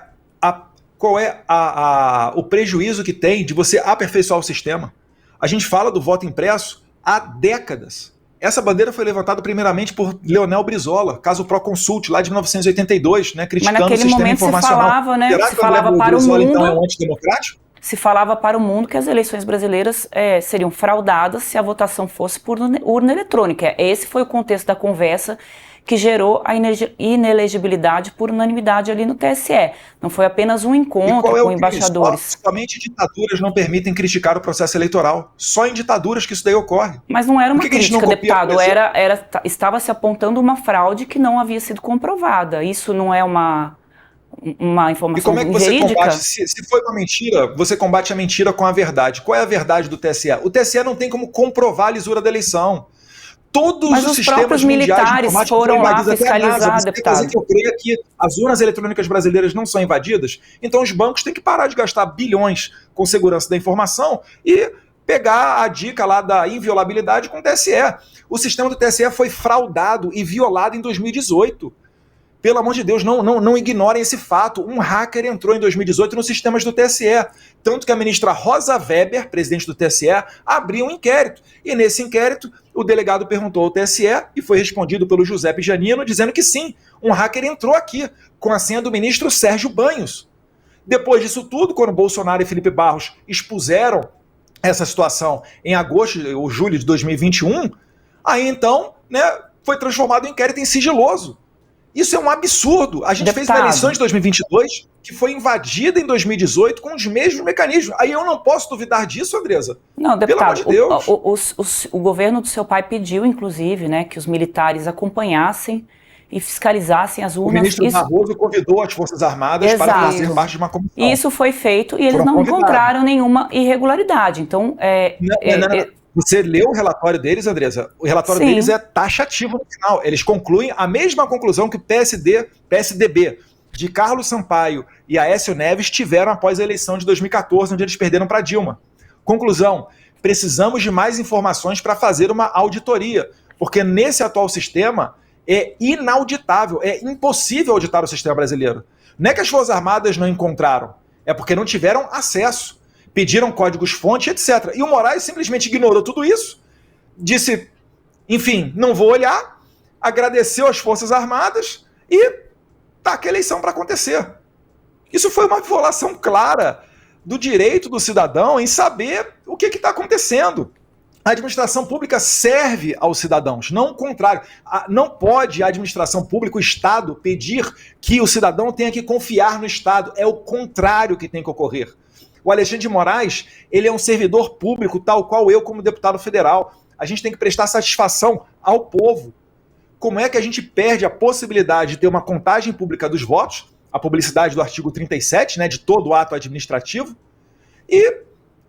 o prejuízo que tem de você aperfeiçoar o sistema? A gente fala do voto impresso há décadas. Essa bandeira foi levantada primeiramente por Leonel Brizola, caso Proconsult, lá de 1982, né, criticando o sistema informacional. Mas naquele momento se falava, né, Será se falava para o mundo, então, é um antidemocrático? Se falava para o mundo que as eleições brasileiras seriam fraudadas se a votação fosse por urna eletrônica. Esse foi o contexto da conversa que gerou a inelegibilidade por unanimidade ali no TSE. Não foi apenas um encontro com embaixadores. Somente ditaduras não permitem criticar o processo eleitoral. Só em ditaduras que isso daí ocorre. Mas não era uma crítica, deputado. Estava se apontando uma fraude que não havia sido comprovada. Isso não é uma informação verídica? E como é que você combate? Se foi uma mentira, você combate a mentira com a verdade. Qual é a verdade do TSE? O TSE não tem como comprovar a lisura da eleição. Todos os sistemas militares foram lá fiscalizar, deputado. Que eu creio que as urnas eletrônicas brasileiras não são invadidas, então os bancos têm que parar de gastar bilhões com segurança da informação e pegar a dica lá da inviolabilidade com o TSE. O sistema do TSE foi fraudado e violado em 2018. Pelo amor de Deus, não ignorem esse fato. Um hacker entrou em 2018 nos sistemas do TSE. Tanto que a ministra Rosa Weber, presidente do TSE, abriu um inquérito. E nesse inquérito, o delegado perguntou ao TSE e foi respondido pelo Giuseppe Janino, dizendo que sim, um hacker entrou aqui com a senha do ministro Sérgio Banhos. Depois disso tudo, quando Bolsonaro e Felipe Barros expuseram essa situação em agosto ou julho de 2021, aí então, né, foi transformado o inquérito em sigiloso. Isso é um absurdo. A gente fez uma eleição de 2022 que foi invadida em 2018 com os mesmos mecanismos. Aí eu não posso duvidar disso, Andresa. Não, deputado, pelo amor de Deus. O governo do seu pai pediu, inclusive, né, que os militares acompanhassem e fiscalizassem as urnas. O ministro Barroso convidou as Forças Armadas para fazer parte de uma comissão. Isso foi feito e eles não encontraram nenhuma irregularidade. Então, Você leu o relatório deles, Andresa? O relatório deles é taxativo no final. Eles concluem a mesma conclusão que o PSDB, de Carlos Sampaio e Aécio Neves tiveram após a eleição de 2014, onde eles perderam para Dilma. Conclusão: precisamos de mais informações para fazer uma auditoria, porque nesse atual sistema é inauditável, é impossível auditar o sistema brasileiro. Não é que as Forças Armadas não encontraram, é porque não tiveram acesso. Pediram códigos-fonte, etc. E o Moraes simplesmente ignorou tudo isso, disse, enfim, não vou olhar, agradeceu às Forças Armadas e taca a eleição para acontecer. Isso foi uma violação clara do direito do cidadão em saber o que está acontecendo. A administração pública serve aos cidadãos, não o contrário. Não pode a administração pública, o Estado, pedir que o cidadão tenha que confiar no Estado. É o contrário que tem que ocorrer. O Alexandre de Moraes, ele é um servidor público, tal qual eu como deputado federal. A gente tem que prestar satisfação ao povo. Como é que a gente perde a possibilidade de ter uma contagem pública dos votos, a publicidade do artigo 37, né, de todo ato administrativo, e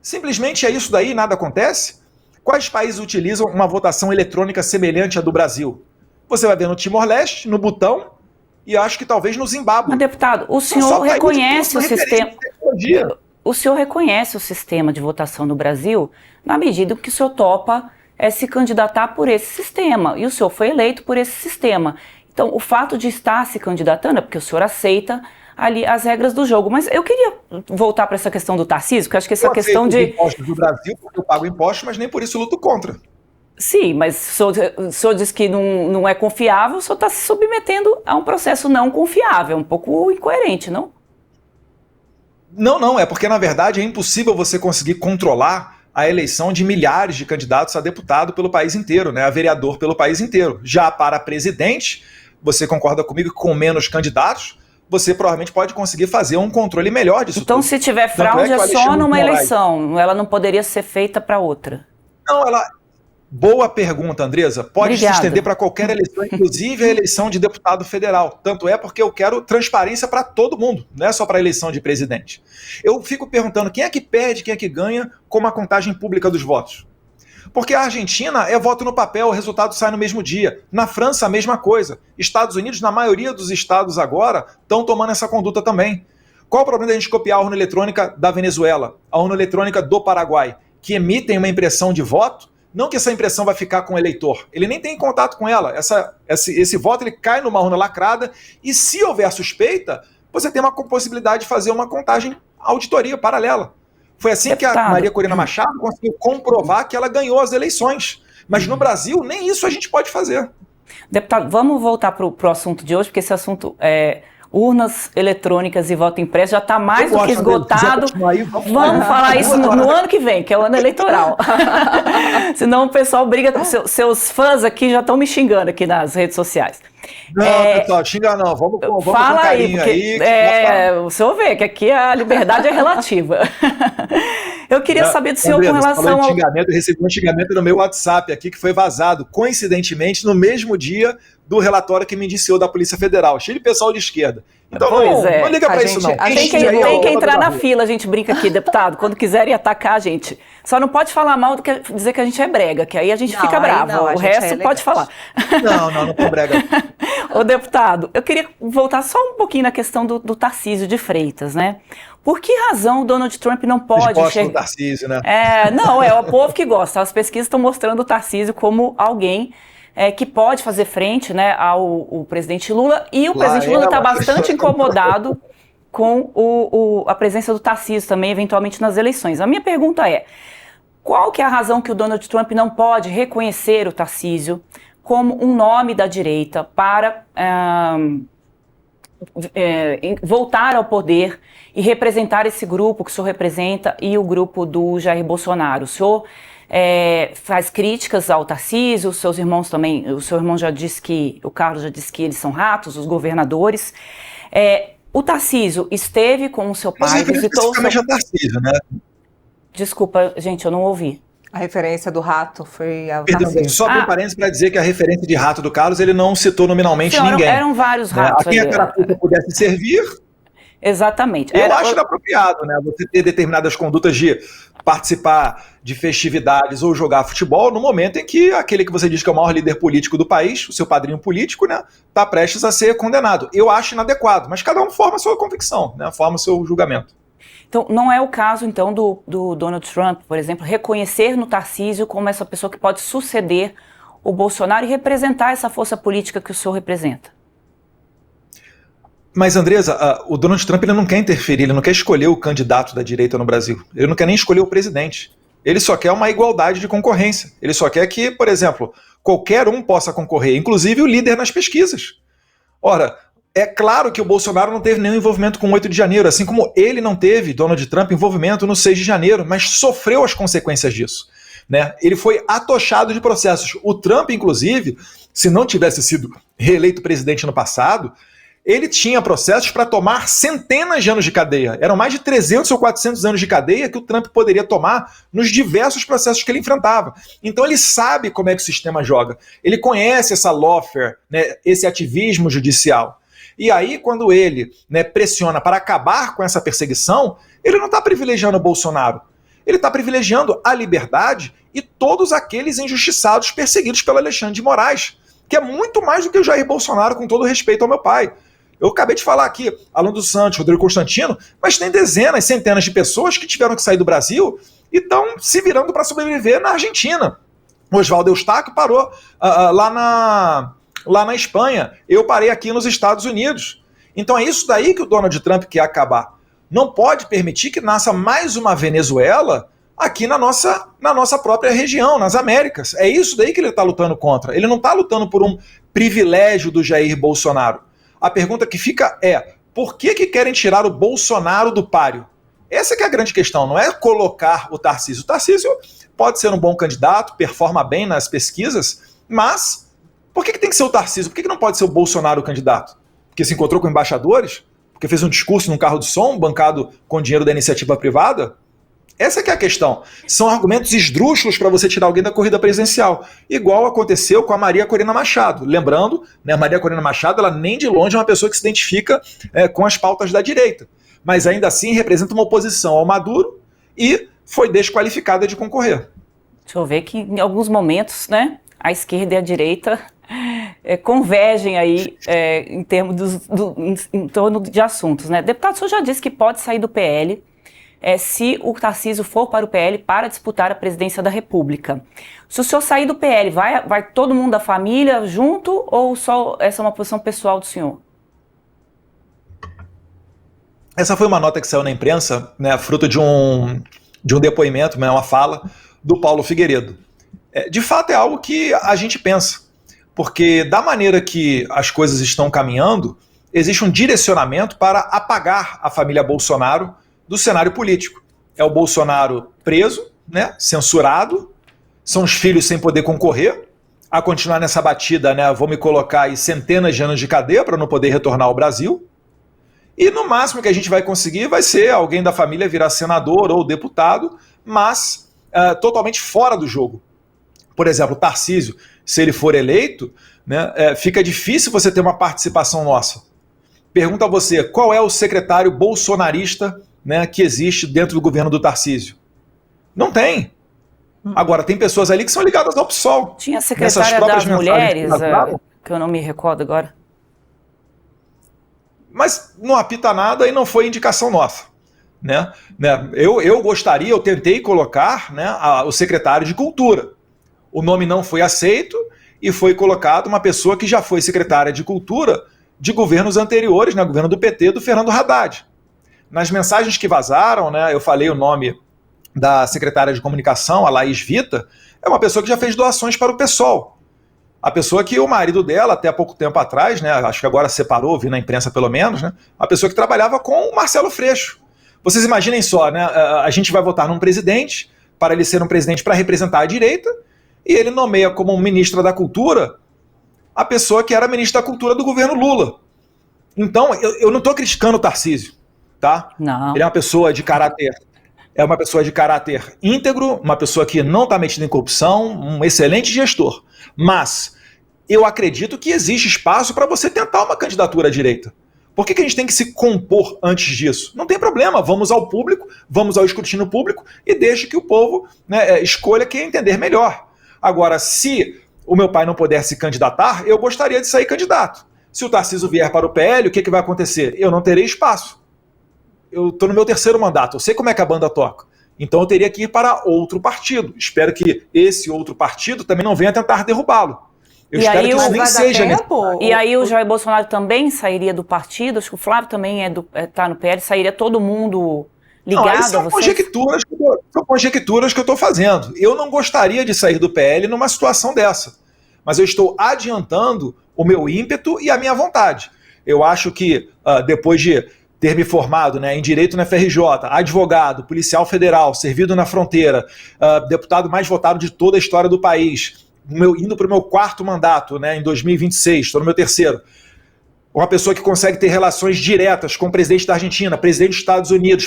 simplesmente é isso daí, nada acontece? Quais países utilizam uma votação eletrônica semelhante à do Brasil? Você vai ver no Timor-Leste, no Butão, e acho que talvez no Zimbábue. Mas, deputado, o senhor reconhece o sistema... O senhor reconhece o sistema de votação no Brasil na medida que o senhor topa se candidatar por esse sistema. E o senhor foi eleito por esse sistema. Então, o fato de estar se candidatando é porque o senhor aceita ali as regras do jogo. Mas eu queria voltar para essa questão do Tarcísio, que eu acho que essa questão de... Eu aceito os impostos do Brasil porque eu pago impostos, mas nem por isso eu luto contra. Sim, mas o senhor diz que não é confiável, o senhor está se submetendo a um processo não confiável, um pouco incoerente, não? Não, é porque, na verdade, é impossível você conseguir controlar a eleição de milhares de candidatos a deputado pelo país inteiro, né, a vereador pelo país inteiro. Já para presidente, você concorda comigo que com menos candidatos, você provavelmente pode conseguir fazer um controle melhor disso então, tudo. Se tiver fraude, é só numa eleição, ela não poderia ser feita para outra? Não, Boa pergunta, Andresa. Pode se estender para qualquer eleição, inclusive a eleição de deputado federal. Tanto é porque eu quero transparência para todo mundo, não é só para a eleição de presidente. Eu fico perguntando quem é que perde, quem é que ganha com uma contagem pública dos votos. Porque a Argentina é voto no papel, o resultado sai no mesmo dia. Na França, a mesma coisa. Estados Unidos, na maioria dos estados agora, estão tomando essa conduta também. Qual o problema da gente copiar a urna eletrônica da Venezuela, a urna eletrônica do Paraguai, que emitem uma impressão de voto? Não que essa impressão vai ficar com o eleitor. Ele nem tem contato com ela. Esse voto ele cai numa urna lacrada e, se houver suspeita, você tem uma possibilidade de fazer uma contagem auditoria paralela. Foi assim que a Maria Corina Machado conseguiu comprovar que ela ganhou as eleições. Mas no Brasil, nem isso a gente pode fazer. Deputado, vamos voltar para o assunto de hoje, porque esse assunto urnas eletrônicas e voto impresso já está mais do que esgotado. Vamos falar isso no ano que vem, que é o ano eleitoral. Senão o pessoal briga, seus fãs aqui já estão me xingando aqui nas redes sociais. Não, pessoal, xinga não. Vamos fala com carinho aí, porque, o senhor vê que aqui a liberdade é relativa. Eu queria saber do senhor com relação ao... Eu recebi um xingamento no meu WhatsApp aqui, que foi vazado, coincidentemente, no mesmo dia do relatório que me indiciou da Polícia Federal, cheio de pessoal de esquerda. Então não liga pra isso não. Tem que entrar na fila, a gente brinca aqui, deputado, quando quiserem atacar a gente. Só não pode falar mal do que dizer que a gente é brega, que aí a gente fica bravo. O resto pode falar. Não tô brega. Ô, deputado, eu queria voltar só um pouquinho na questão do Tarcísio de Freitas, né? Por que razão o Donald Trump não pode... Gostam do Tarcísio, né? Não, é o povo que gosta. As pesquisas estão mostrando o Tarcísio como alguém que pode fazer frente, né, ao presidente Lula, e o presidente Lula está bastante incomodado com a presença do Tarcísio também, eventualmente, nas eleições. A minha pergunta é, qual que é a razão que o Donald Trump não pode reconhecer o Tarcísio como um nome da direita para voltar ao poder e representar esse grupo que o senhor representa e o grupo do Jair Bolsonaro? O senhor faz críticas ao Tarcísio, os seus irmãos também, o seu irmão já disse que, o Carlos já disse que eles são ratos, os governadores. O Tarcísio esteve com o seu pai, visitou o seu... Tarcísio, né? Desculpa, gente, eu não ouvi. A referência do rato foi ao Perdão, Tarcísio. só abrir parênteses para dizer que a referência de rato do Carlos, ele não citou nominalmente ninguém. Eram vários ratos. A quem a carapuça pudesse servir... Exatamente. Eu acho inapropriado, né? Você ter determinadas condutas de participar de festividades ou jogar futebol no momento em que aquele que você diz que é o maior líder político do país, o seu padrinho político, né, está prestes a ser condenado. Eu acho inadequado, mas cada um forma a sua convicção, né, forma o seu julgamento. Então, não é o caso, então, do Donald Trump, por exemplo, reconhecer no Tarcísio como essa pessoa que pode suceder o Bolsonaro e representar essa força política que o senhor representa? Mas, Andresa, o Donald Trump ele não quer interferir, ele não quer escolher o candidato da direita no Brasil. Ele não quer nem escolher o presidente. Ele só quer uma igualdade de concorrência. Ele só quer que, por exemplo, qualquer um possa concorrer, inclusive o líder nas pesquisas. Ora, é claro que o Bolsonaro não teve nenhum envolvimento com o 8 de janeiro, assim como ele não teve, Donald Trump, envolvimento no 6 de janeiro, mas sofreu as consequências disso. Né? Ele foi atochado de processos. O Trump, inclusive, se não tivesse sido reeleito presidente no passado, ele tinha processos para tomar centenas de anos de cadeia. Eram mais de 300 ou 400 anos de cadeia que o Trump poderia tomar nos diversos processos que ele enfrentava. Então ele sabe como é que o sistema joga. Ele conhece essa lawfare, né, esse ativismo judicial. E aí, quando ele, né, pressiona para acabar com essa perseguição, ele não está privilegiando o Bolsonaro. Ele está privilegiando a liberdade e todos aqueles injustiçados perseguidos pelo Alexandre de Moraes, que é muito mais do que o Jair Bolsonaro, com todo respeito ao meu pai. Eu acabei de falar aqui, Alan dos Santos, Rodrigo Constantino, mas tem dezenas, centenas de pessoas que tiveram que sair do Brasil e estão se virando para sobreviver na Argentina. O Oswaldo Eustáquio parou lá na Espanha. Eu parei aqui nos Estados Unidos. Então é isso daí que o Donald Trump quer acabar. Não pode permitir que nasça mais uma Venezuela aqui na nossa própria região, nas Américas. É isso daí que ele está lutando contra. Ele não está lutando por um privilégio do Jair Bolsonaro. A pergunta que fica é, por que querem tirar o Bolsonaro do páreo? Essa que é a grande questão, não é colocar o Tarcísio. O Tarcísio pode ser um bom candidato, performa bem nas pesquisas, mas por que tem que ser o Tarcísio? Por que não pode ser o Bolsonaro o candidato? Porque se encontrou com embaixadores? Porque fez um discurso num carro de som, bancado com dinheiro da iniciativa privada? Essa que é a questão. São argumentos esdrúxulos para você tirar alguém da corrida presidencial. Igual aconteceu com a Maria Corina Machado. Lembrando, né, a Maria Corina Machado, ela nem de longe é uma pessoa que se identifica com as pautas da direita. Mas ainda assim representa uma oposição ao Maduro e foi desqualificada de concorrer. Deixa eu ver que em alguns momentos, né, a esquerda e a direita convergem aí em torno de assuntos. Né? Deputado, o senhor já disse que pode sair do PL se o Tarcísio for para o PL para disputar a presidência da República. Se o senhor sair do PL, vai todo mundo da família junto ou só essa é uma posição pessoal do senhor? Essa foi uma nota que saiu na imprensa, né, fruto de um depoimento, né, uma fala do Paulo Figueiredo. De fato, é algo que a gente pensa, porque da maneira que as coisas estão caminhando, existe um direcionamento para apagar a família Bolsonaro do cenário político. É o Bolsonaro preso, né, censurado, são os filhos sem poder concorrer, a continuar nessa batida, né, vou me colocar aí centenas de anos de cadeia para não poder retornar ao Brasil, e no máximo que a gente vai conseguir vai ser alguém da família virar senador ou deputado, mas totalmente fora do jogo. Por exemplo, o Tarcísio, se ele for eleito, né, fica difícil você ter uma participação nossa. Pergunta a você, qual é o secretário bolsonarista, né, que existe dentro do governo do Tarcísio? Não tem. Agora, tem pessoas ali que são ligadas ao PSOL. Tinha a secretária das mulheres, que eu não me recordo agora. Mas não apita nada e não foi indicação nossa. Né? Eu gostaria, eu tentei colocar, né, o secretário de Cultura. O nome não foi aceito e foi colocado uma pessoa que já foi secretária de Cultura de governos anteriores, né, governo do PT, do Fernando Haddad. Nas mensagens que vazaram, né, eu falei o nome da secretária de Comunicação, a Laís Vita, é uma pessoa que já fez doações para o PSOL. A pessoa que o marido dela, até há pouco tempo atrás, né, acho que agora separou, vi na imprensa pelo menos, né, a pessoa que trabalhava com o Marcelo Freixo. Vocês imaginem só, né, a gente vai votar num presidente, para ele ser um presidente para representar a direita, e ele nomeia como ministra da Cultura a pessoa que era ministra da Cultura do governo Lula. Então, eu não estou criticando o Tarcísio, tá? Não. Ele é uma pessoa de caráter... É uma pessoa de caráter íntegro, uma pessoa que não está metida em corrupção, um excelente gestor. Mas eu acredito que existe espaço para você tentar uma candidatura à direita. Por que a gente tem que se compor antes disso? Não tem problema, vamos ao público, vamos ao escrutínio público e deixe que o povo, né, escolha quem entender melhor. Agora, se o meu pai não puder se candidatar, eu gostaria de sair candidato. Se o Tarcísio vier para o PL, o que vai acontecer? Eu não terei espaço. Eu estou no meu 3º mandato, eu sei como é que a banda toca. Então eu teria que ir para outro partido. Espero que esse outro partido também não venha tentar derrubá-lo. Eu espero que isso nem seja... E aí o Jair Bolsonaro também sairia do partido? Acho que o Flávio também está no PL, sairia todo mundo ligado a você? São conjecturas que eu estou fazendo. Eu não gostaria de sair do PL numa situação dessa. Mas eu estou adiantando o meu ímpeto e a minha vontade. Eu acho que depois de ter me formado, né, em Direito na FRJ, advogado, policial federal, servido na fronteira, deputado mais votado de toda a história do país, indo para o meu 4º mandato, né, em 2026, estou no meu 3º. Uma pessoa que consegue ter relações diretas com o presidente da Argentina, presidente dos Estados Unidos,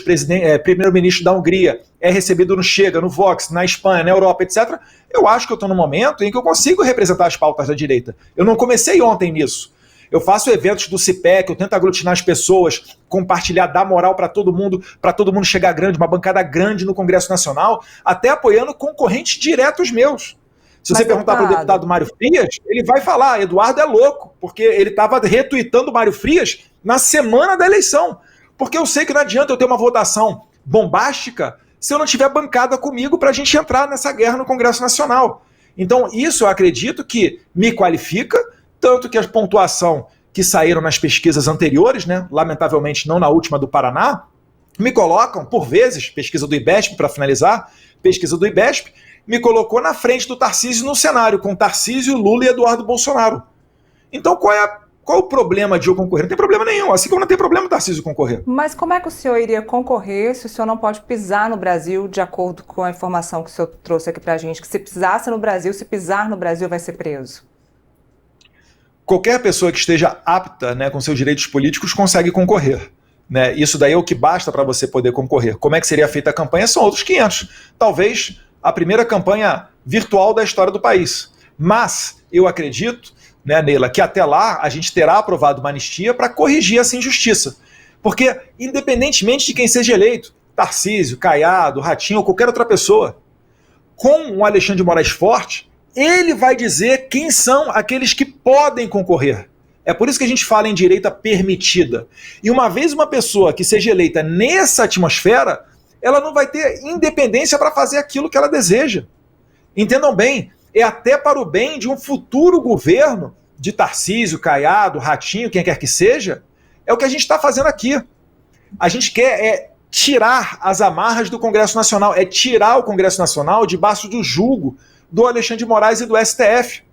primeiro-ministro da Hungria, é recebido no Chega, no Vox, na Espanha, na Europa, etc. Eu acho que eu estou num momento em que eu consigo representar as pautas da direita. Eu não comecei ontem nisso. Eu faço eventos do CIPEC, eu tento aglutinar as pessoas, compartilhar, dar moral para todo mundo chegar grande, uma bancada grande no Congresso Nacional, até apoiando concorrentes diretos meus. Se você perguntar para o deputado Mário Frias, ele vai falar, Eduardo é louco, porque ele estava retuitando o Mário Frias na semana da eleição. Porque eu sei que não adianta eu ter uma votação bombástica se eu não tiver bancada comigo para a gente entrar nessa guerra no Congresso Nacional. Então isso eu acredito que me qualifica, tanto que a pontuação que saíram nas pesquisas anteriores, né, lamentavelmente não na última do Paraná, me colocam, por vezes, pesquisa do IBESP, para finalizar, pesquisa do IBESP, me colocou na frente do Tarcísio no cenário, com Tarcísio, Lula e Eduardo Bolsonaro. Então qual o problema de eu concorrer? Não tem problema nenhum, assim como não tem problema o Tarcísio concorrer. Mas como é que o senhor iria concorrer se o senhor não pode pisar no Brasil, de acordo com a informação que o senhor trouxe aqui pra gente, que se pisasse no Brasil, se pisar no Brasil vai ser preso? Qualquer pessoa que esteja apta, né, com seus direitos políticos consegue concorrer. Né? Isso daí é o que basta para você poder concorrer. Como é que seria feita a campanha? São outros 500. Talvez a primeira campanha virtual da história do país. Mas eu acredito, né, Neila, que até lá a gente terá aprovado uma anistia para corrigir essa injustiça. Porque, independentemente de quem seja eleito, Tarcísio, Caiado, Ratinho ou qualquer outra pessoa, com um Alexandre de Moraes forte, ele vai dizer quem são aqueles que podem concorrer. É por isso que a gente fala em direita permitida. E uma vez uma pessoa que seja eleita nessa atmosfera, ela não vai ter independência para fazer aquilo que ela deseja. Entendam bem, é até para o bem de um futuro governo de Tarcísio, Caiado, Ratinho, quem quer que seja, é o que a gente está fazendo aqui. A gente quer tirar as amarras do Congresso Nacional, tirar o Congresso Nacional debaixo do julgo do Alexandre de Moraes e do STF.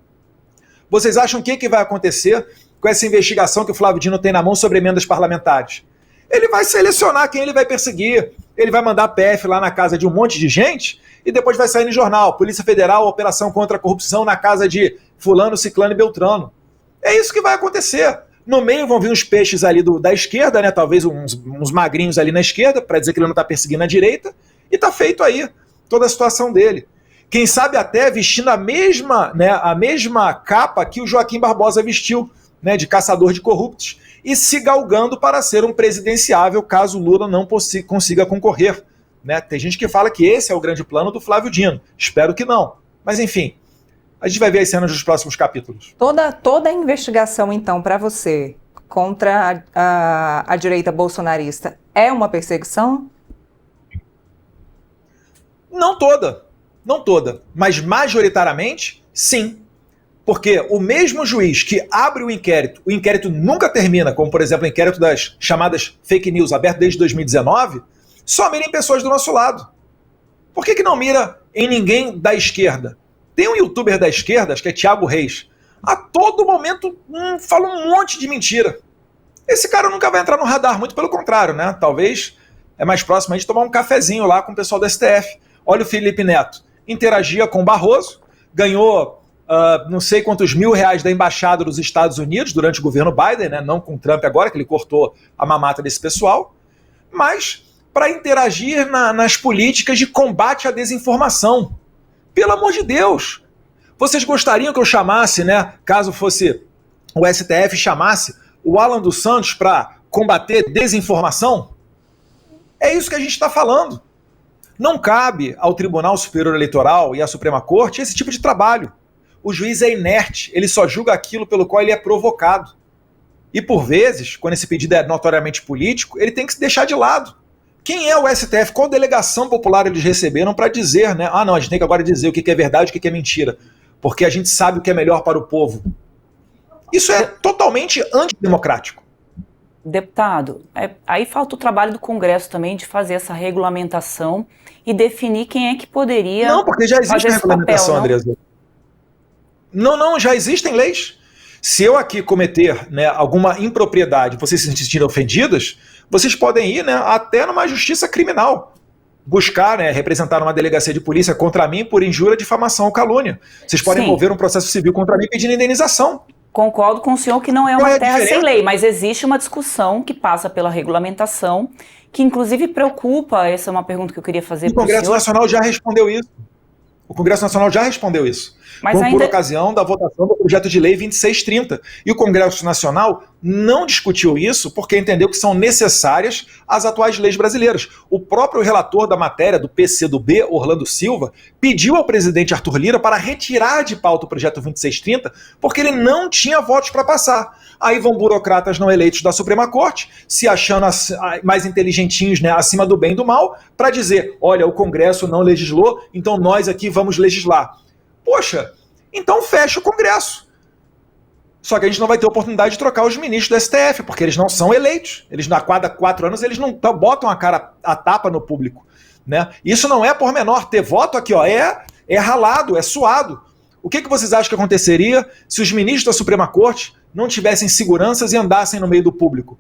Vocês acham o que vai acontecer com essa investigação que o Flávio Dino tem na mão sobre emendas parlamentares? Ele vai selecionar quem ele vai perseguir, ele vai mandar PF lá na casa de um monte de gente e depois vai sair no jornal, Polícia Federal, Operação contra a Corrupção na casa de fulano, ciclano e beltrano. É isso que vai acontecer. No meio vão vir uns peixes ali da esquerda, né? Talvez uns magrinhos ali na esquerda, para dizer que ele não está perseguindo a direita, e está feito aí toda a situação dele. Quem sabe até vestindo a mesma capa que o Joaquim Barbosa vestiu, né, de caçador de corruptos, e se galgando para ser um presidenciável caso Lula não consiga concorrer. Né? Tem gente que fala que esse é o grande plano do Flávio Dino. Espero que não. Mas enfim, a gente vai ver as cenas dos próximos capítulos. Toda a investigação, então, para você, contra a direita bolsonarista, é uma perseguição? Não toda, mas majoritariamente, sim. Porque o mesmo juiz que abre o inquérito nunca termina, como, por exemplo, o inquérito das chamadas fake news, aberto desde 2019, só mira em pessoas do nosso lado. Por que não mira em ninguém da esquerda? Tem um youtuber da esquerda, acho que é Thiago Reis, a todo momento fala um monte de mentira. Esse cara nunca vai entrar no radar, muito pelo contrário, né? Talvez é mais próximo a gente tomar um cafezinho lá com o pessoal do STF. Olha o Felipe Neto, interagia com o Barroso, ganhou não sei quantos R$1.000 da embaixada dos Estados Unidos durante o governo Biden, né? Não com o Trump agora, que ele cortou a mamata desse pessoal, mas para interagir nas políticas de combate à desinformação. Pelo amor de Deus! Vocês gostariam que eu chamasse, né, caso fosse o STF, chamasse o Alan dos Santos para combater desinformação? É isso que a gente está falando. Não cabe ao Tribunal Superior Eleitoral e à Suprema Corte esse tipo de trabalho. O juiz é inerte, ele só julga aquilo pelo qual ele é provocado. E por vezes, quando esse pedido é notoriamente político, ele tem que se deixar de lado. Quem é o STF? Qual delegação popular eles receberam para dizer, né? Ah, não, a gente tem que agora dizer o que é verdade e o que é mentira. Porque a gente sabe o que é melhor para o povo. Isso é totalmente antidemocrático. Deputado, aí falta o trabalho do Congresso também de fazer essa regulamentação e definir quem é que poderia. Não, porque já existe a regulamentação, Andresa. Não, já existem leis. Se eu aqui cometer, né, alguma impropriedade, vocês se sentirem ofendidas, vocês podem ir, né, até numa justiça criminal. Buscar, né, representar uma delegacia de polícia contra mim por injúria, difamação ou calúnia. Vocês podem mover um processo civil contra mim pedindo indenização. Concordo com o senhor que não é uma terra sem lei, mas existe uma discussão que passa pela regulamentação, que inclusive preocupa, essa é uma pergunta que eu queria fazer para o senhor. O Congresso Nacional já respondeu isso. O Congresso Nacional já respondeu isso. Mas por ocasião da votação do projeto de lei 2630. E o Congresso Nacional não discutiu isso porque entendeu que são necessárias as atuais leis brasileiras. O próprio relator da matéria do PCdoB, Orlando Silva, pediu ao presidente Arthur Lira para retirar de pauta o projeto 2630 porque ele não tinha votos para passar. Aí vão burocratas não eleitos da Suprema Corte, se achando mais inteligentinhos, né, acima do bem e do mal, para dizer, olha, o Congresso não legislou, então nós aqui vamos legislar. Poxa, então fecha o Congresso. Só que a gente não vai ter oportunidade de trocar os ministros do STF, porque eles não são eleitos. Eles, a cada 4 anos, eles não botam a tapa no público. Né? Isso não é por menor. Ter voto aqui, ó, é ralado, é suado. O que vocês acham que aconteceria se os ministros da Suprema Corte não tivessem seguranças e andassem no meio do público?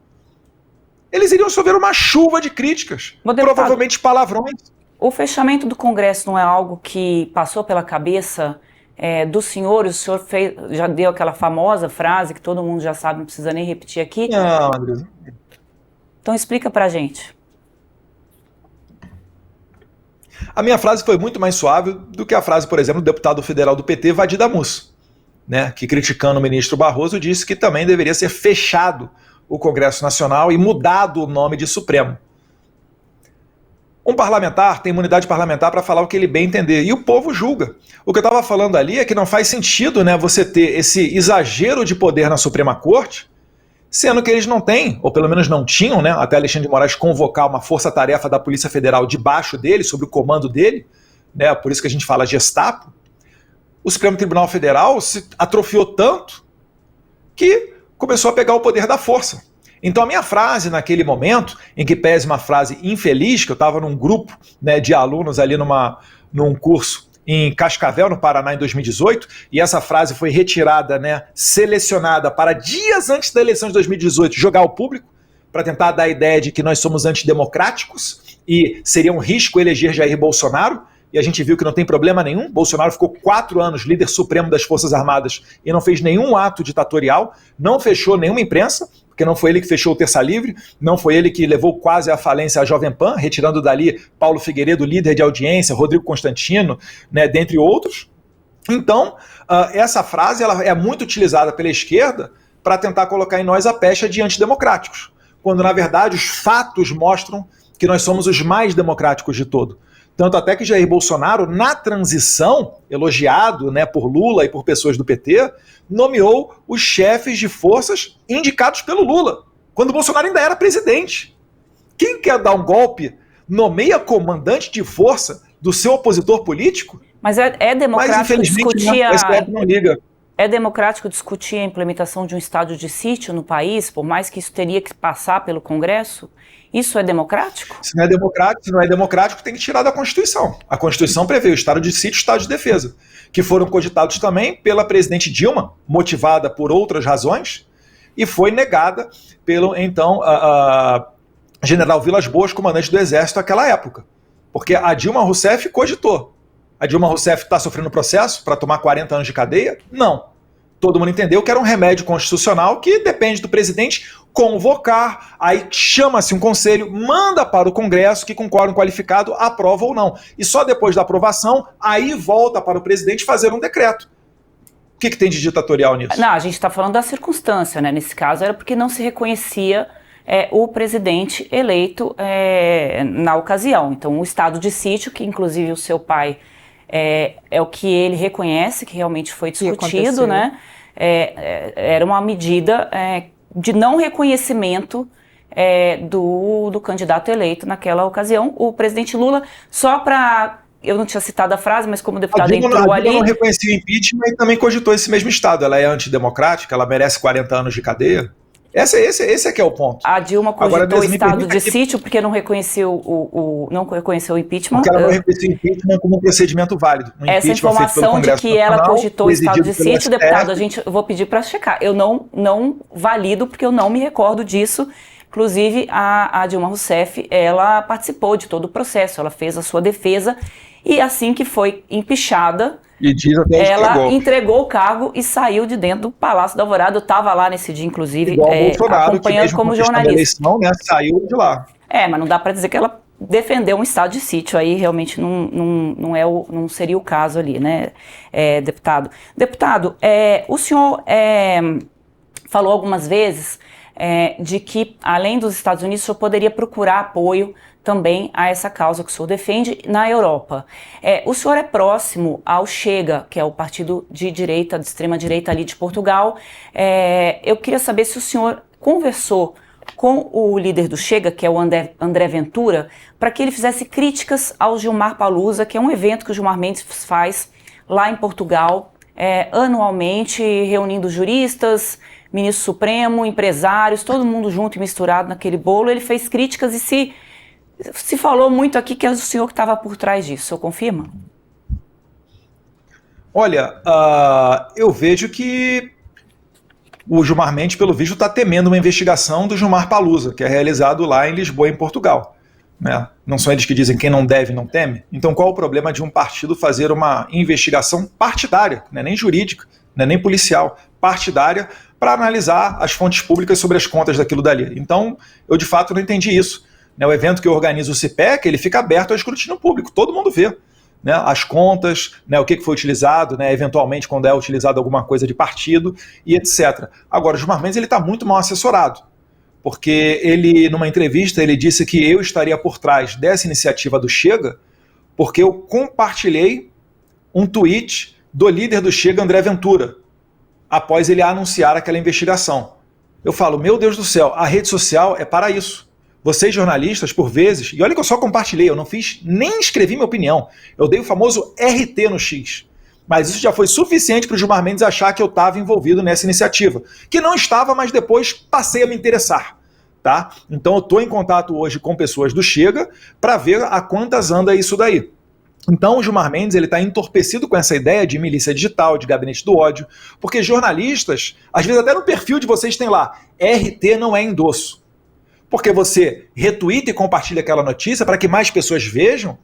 Eles iriam sofrer uma chuva de críticas, provavelmente palavrões. O fechamento do Congresso não é algo que passou pela cabeça do senhor? O senhor já deu aquela famosa frase que todo mundo já sabe, não precisa nem repetir aqui. Não, André. Então explica pra gente. A minha frase foi muito mais suave do que a frase, por exemplo, do deputado federal do PT, Vadir Damus, né, que criticando o ministro Barroso disse que também deveria ser fechado o Congresso Nacional e mudado o nome de Supremo. Um parlamentar tem imunidade parlamentar para falar o que ele bem entender, e o povo julga. O que eu estava falando ali é que não faz sentido, né, você ter esse exagero de poder na Suprema Corte, sendo que eles não têm, ou pelo menos não tinham, né, até Alexandre de Moraes convocar uma força-tarefa da Polícia Federal debaixo dele, sob o comando dele, né, por isso que a gente fala Gestapo. O Supremo Tribunal Federal se atrofiou tanto que começou a pegar o poder da força. Então a minha frase naquele momento, em que pese uma frase infeliz, que eu estava num grupo, né, de alunos ali num curso em Cascavel, no Paraná, em 2018, e essa frase foi retirada, né, selecionada para dias antes da eleição de 2018, jogar ao público, para tentar dar a ideia de que nós somos antidemocráticos e seria um risco eleger Jair Bolsonaro, e a gente viu que não tem problema nenhum. Bolsonaro ficou 4 anos líder supremo das Forças Armadas e não fez nenhum ato ditatorial, não fechou nenhuma imprensa, porque não foi ele que fechou o Terça Livre, não foi ele que levou quase à falência a Jovem Pan, retirando dali Paulo Figueiredo, líder de audiência, Rodrigo Constantino, né, dentre outros. Então, essa frase ela é muito utilizada pela esquerda para tentar colocar em nós a pecha de antidemocráticos, quando, na verdade, os fatos mostram que nós somos os mais democráticos de todo. Tanto até que Jair Bolsonaro, na transição, elogiado, né, por Lula e por pessoas do PT, nomeou os chefes de forças indicados pelo Lula, quando o Bolsonaro ainda era presidente. Quem quer dar um golpe nomeia comandante de força do seu opositor político? Mas é democrático discutir não liga. É democrático discutir a implementação de um estado de sítio no país, por mais que isso teria que passar pelo Congresso? Isso é democrático? Se não é democrático, tem que tirar da Constituição. A Constituição prevê o estado de sítio e o estado de defesa, que foram cogitados também pela presidente Dilma, motivada por outras razões, e foi negada pelo, então, general Vilas Boas, comandante do Exército naquela época. Porque a Dilma Rousseff cogitou. A Dilma Rousseff está sofrendo processo para tomar 40 anos de cadeia? Não. Todo mundo entendeu que era um remédio constitucional que depende do presidente convocar, aí chama-se um conselho, manda para o Congresso que com quórum qualificado aprova ou não. E só depois da aprovação, aí volta para o presidente fazer um decreto. O que tem de ditatorial nisso? Não, a gente está falando da circunstância, né? Nesse caso era porque não se reconhecia o presidente eleito na ocasião. Então o estado de sítio, que inclusive o seu pai é o que ele reconhece que realmente foi discutido, né? Era uma medida de não reconhecimento do candidato eleito naquela ocasião. O presidente Lula, só para... Eu não tinha citado a frase, mas como o deputado entrou ali... A Dilma não reconhecia o impeachment e também cogitou esse mesmo estado. Ela é antidemocrática, ela merece 40 anos de cadeia. Esse é que é o ponto. A Dilma cogitou o estado de sítio porque não reconheceu o impeachment. Porque ela não reconheceu o impeachment como um procedimento válido. Essa informação de que ela cogitou o estado de sítio, deputado, eu vou pedir para checar. Eu não valido porque eu não me recordo disso. Inclusive, a Dilma Rousseff, ela participou de todo o processo, ela fez a sua defesa e assim que foi empichada, e diz até ela entregou o cargo e saiu de dentro do Palácio da Alvorada. Eu estava lá nesse dia, inclusive, acompanhando como jornalista. Eleição, né, saiu de lá. Mas não dá para dizer que ela defendeu um estado de sítio, aí realmente não seria o caso ali, né, deputado. Deputado, o senhor falou algumas vezes de que, além dos Estados Unidos, o senhor poderia procurar apoio também a essa causa que o senhor defende na Europa. O senhor é próximo ao Chega, que é o partido de direita, de extrema-direita ali de Portugal. Eu queria saber se o senhor conversou com o líder do Chega, que é o André Ventura, para que ele fizesse críticas ao Gilmar Palusa, que é um evento que o Gilmar Mendes faz lá em Portugal, anualmente, reunindo juristas, ministro supremo, empresários, todo mundo junto e misturado naquele bolo. Ele fez críticas e se falou muito aqui que é o senhor que estava por trás disso. O senhor confirma? Olha, eu vejo que o Gilmar Mendes, pelo visto, está temendo uma investigação do Gilmar Palusa, que é realizado lá em Lisboa, em Portugal. Né? Não são eles que dizem quem não deve, não teme? Então qual o problema de um partido fazer uma investigação partidária, não é nem jurídica, não é nem policial, partidária, para analisar as fontes públicas sobre as contas daquilo dali? Então, eu de fato não entendi isso. O evento que organiza o CIPEC, ele fica aberto ao escrutínio público, todo mundo vê, né, as contas, né, o que foi utilizado, né, eventualmente quando é utilizado alguma coisa de partido e etc. Agora, o Gilmar Mendes está muito mal assessorado, porque ele, numa entrevista, ele disse que eu estaria por trás dessa iniciativa do Chega, porque eu compartilhei um tweet do líder do Chega, André Ventura, após ele anunciar aquela investigação. Eu falo, meu Deus do céu, a rede social é para isso. Vocês jornalistas, por vezes, e olha que eu só compartilhei, eu não fiz, nem escrevi minha opinião, eu dei o famoso RT no X, mas isso já foi suficiente para o Gilmar Mendes achar que eu estava envolvido nessa iniciativa, que não estava, mas depois passei a me interessar. tá? Então eu estou em contato hoje com pessoas do Chega para ver a quantas anda isso daí. Então o Gilmar Mendes está entorpecido com essa ideia de milícia digital, de gabinete do ódio, porque jornalistas, às vezes até no perfil de vocês tem lá, RT não é endosso. Porque você retuita e compartilha aquela notícia para que mais pessoas vejam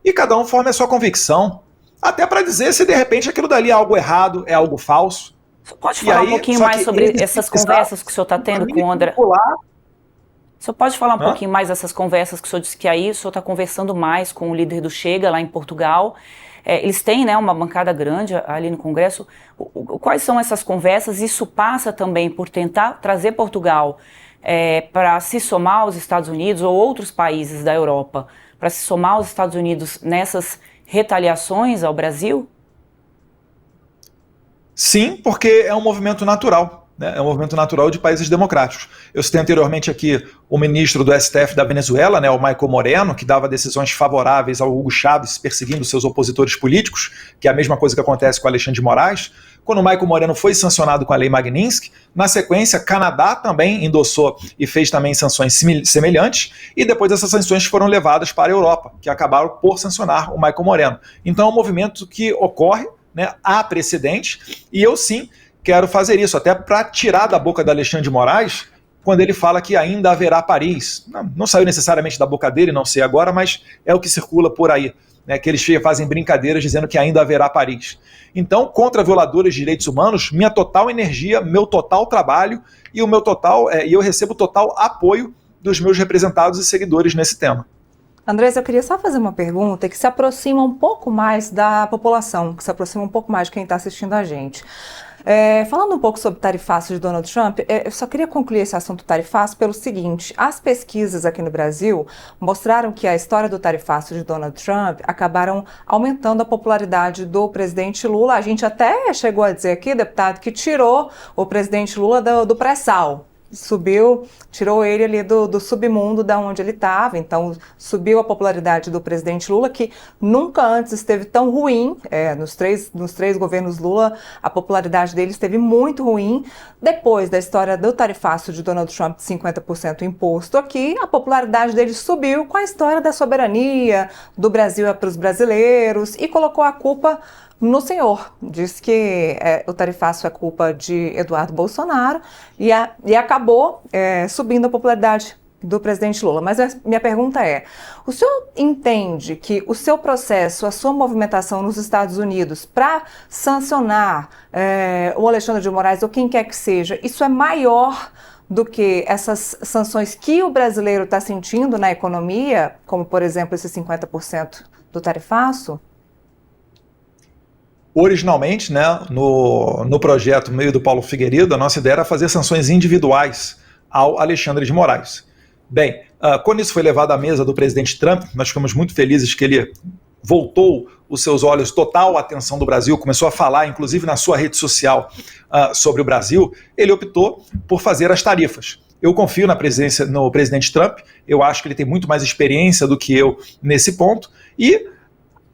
e cada um forme a sua convicção. Até para dizer se de repente aquilo dali é algo errado, é algo falso. Você pode falar um pouquinho mais sobre essas conversas que o senhor está tendo com o André? O senhor pode falar um pouquinho mais dessas conversas que o senhor disse que aí o senhor está conversando mais com o líder do Chega lá em Portugal. Eles têm, né, uma bancada grande ali no Congresso. Quais são essas conversas? Isso passa também por tentar trazer Portugal para se somar aos Estados Unidos ou outros países da Europa, para se somar aos Estados Unidos nessas retaliações ao Brasil? Sim, porque é um movimento natural, né? É um movimento natural de países democráticos. Eu citei anteriormente aqui o ministro do STF da Venezuela, né, o Michael Moreno, que dava decisões favoráveis ao Hugo Chávez perseguindo seus opositores políticos, que é a mesma coisa que acontece com o Alexandre de Moraes. Quando o Michael Moreno foi sancionado com a Lei Magnitsky, na sequência, Canadá também endossou e fez também sanções semelhantes, e depois essas sanções foram levadas para a Europa, que acabaram por sancionar o Michael Moreno. Então é um movimento que ocorre, né, há precedente, e eu sim quero fazer isso, até para tirar da boca do Alexandre de Moraes, quando ele fala que ainda haverá Paris. Não saiu necessariamente da boca dele, não sei agora, mas é o que circula por aí, né, que eles fazem brincadeiras dizendo que ainda haverá Paris. Então, contra violadores de direitos humanos, minha total energia, meu total trabalho e o meu total, eu recebo total apoio dos meus representados e seguidores nesse tema. Andrés, eu queria só fazer uma pergunta que se aproxima um pouco mais da população, que se aproxima um pouco mais de quem está assistindo a gente. Falando um pouco sobre o tarifaço de Donald Trump, eu só queria concluir esse assunto tarifaço pelo seguinte: as pesquisas aqui no Brasil mostraram que a história do tarifaço de Donald Trump acabaram aumentando a popularidade do presidente Lula. A gente até chegou a dizer aqui, deputado, que tirou o presidente Lula do pré-sal. Subiu, tirou ele ali do submundo da onde ele estava, então subiu a popularidade do presidente Lula, que nunca antes esteve tão ruim, nos três governos Lula, a popularidade dele esteve muito ruim. Depois da história do tarifaço de Donald Trump de 50% imposto aqui, a popularidade dele subiu com a história da soberania do Brasil para os brasileiros e colocou a culpa no senhor. Diz que o tarifaço é culpa de Eduardo Bolsonaro e acabou subindo a popularidade do presidente Lula. Mas a minha pergunta é: o senhor entende que o seu processo, a sua movimentação nos Estados Unidos para sancionar o Alexandre de Moraes ou quem quer que seja, isso é maior do que essas sanções que o brasileiro está sentindo na economia, como por exemplo esse 50% do tarifaço? Originalmente, né, no projeto meio do Paulo Figueiredo, a nossa ideia era fazer sanções individuais ao Alexandre de Moraes. Bem, quando isso foi levado à mesa do presidente Trump, nós ficamos muito felizes que ele voltou os seus olhos total à atenção do Brasil, começou a falar, inclusive na sua rede social, sobre o Brasil. Ele optou por fazer as tarifas. Eu confio no presidente Trump, eu acho que ele tem muito mais experiência do que eu nesse ponto, e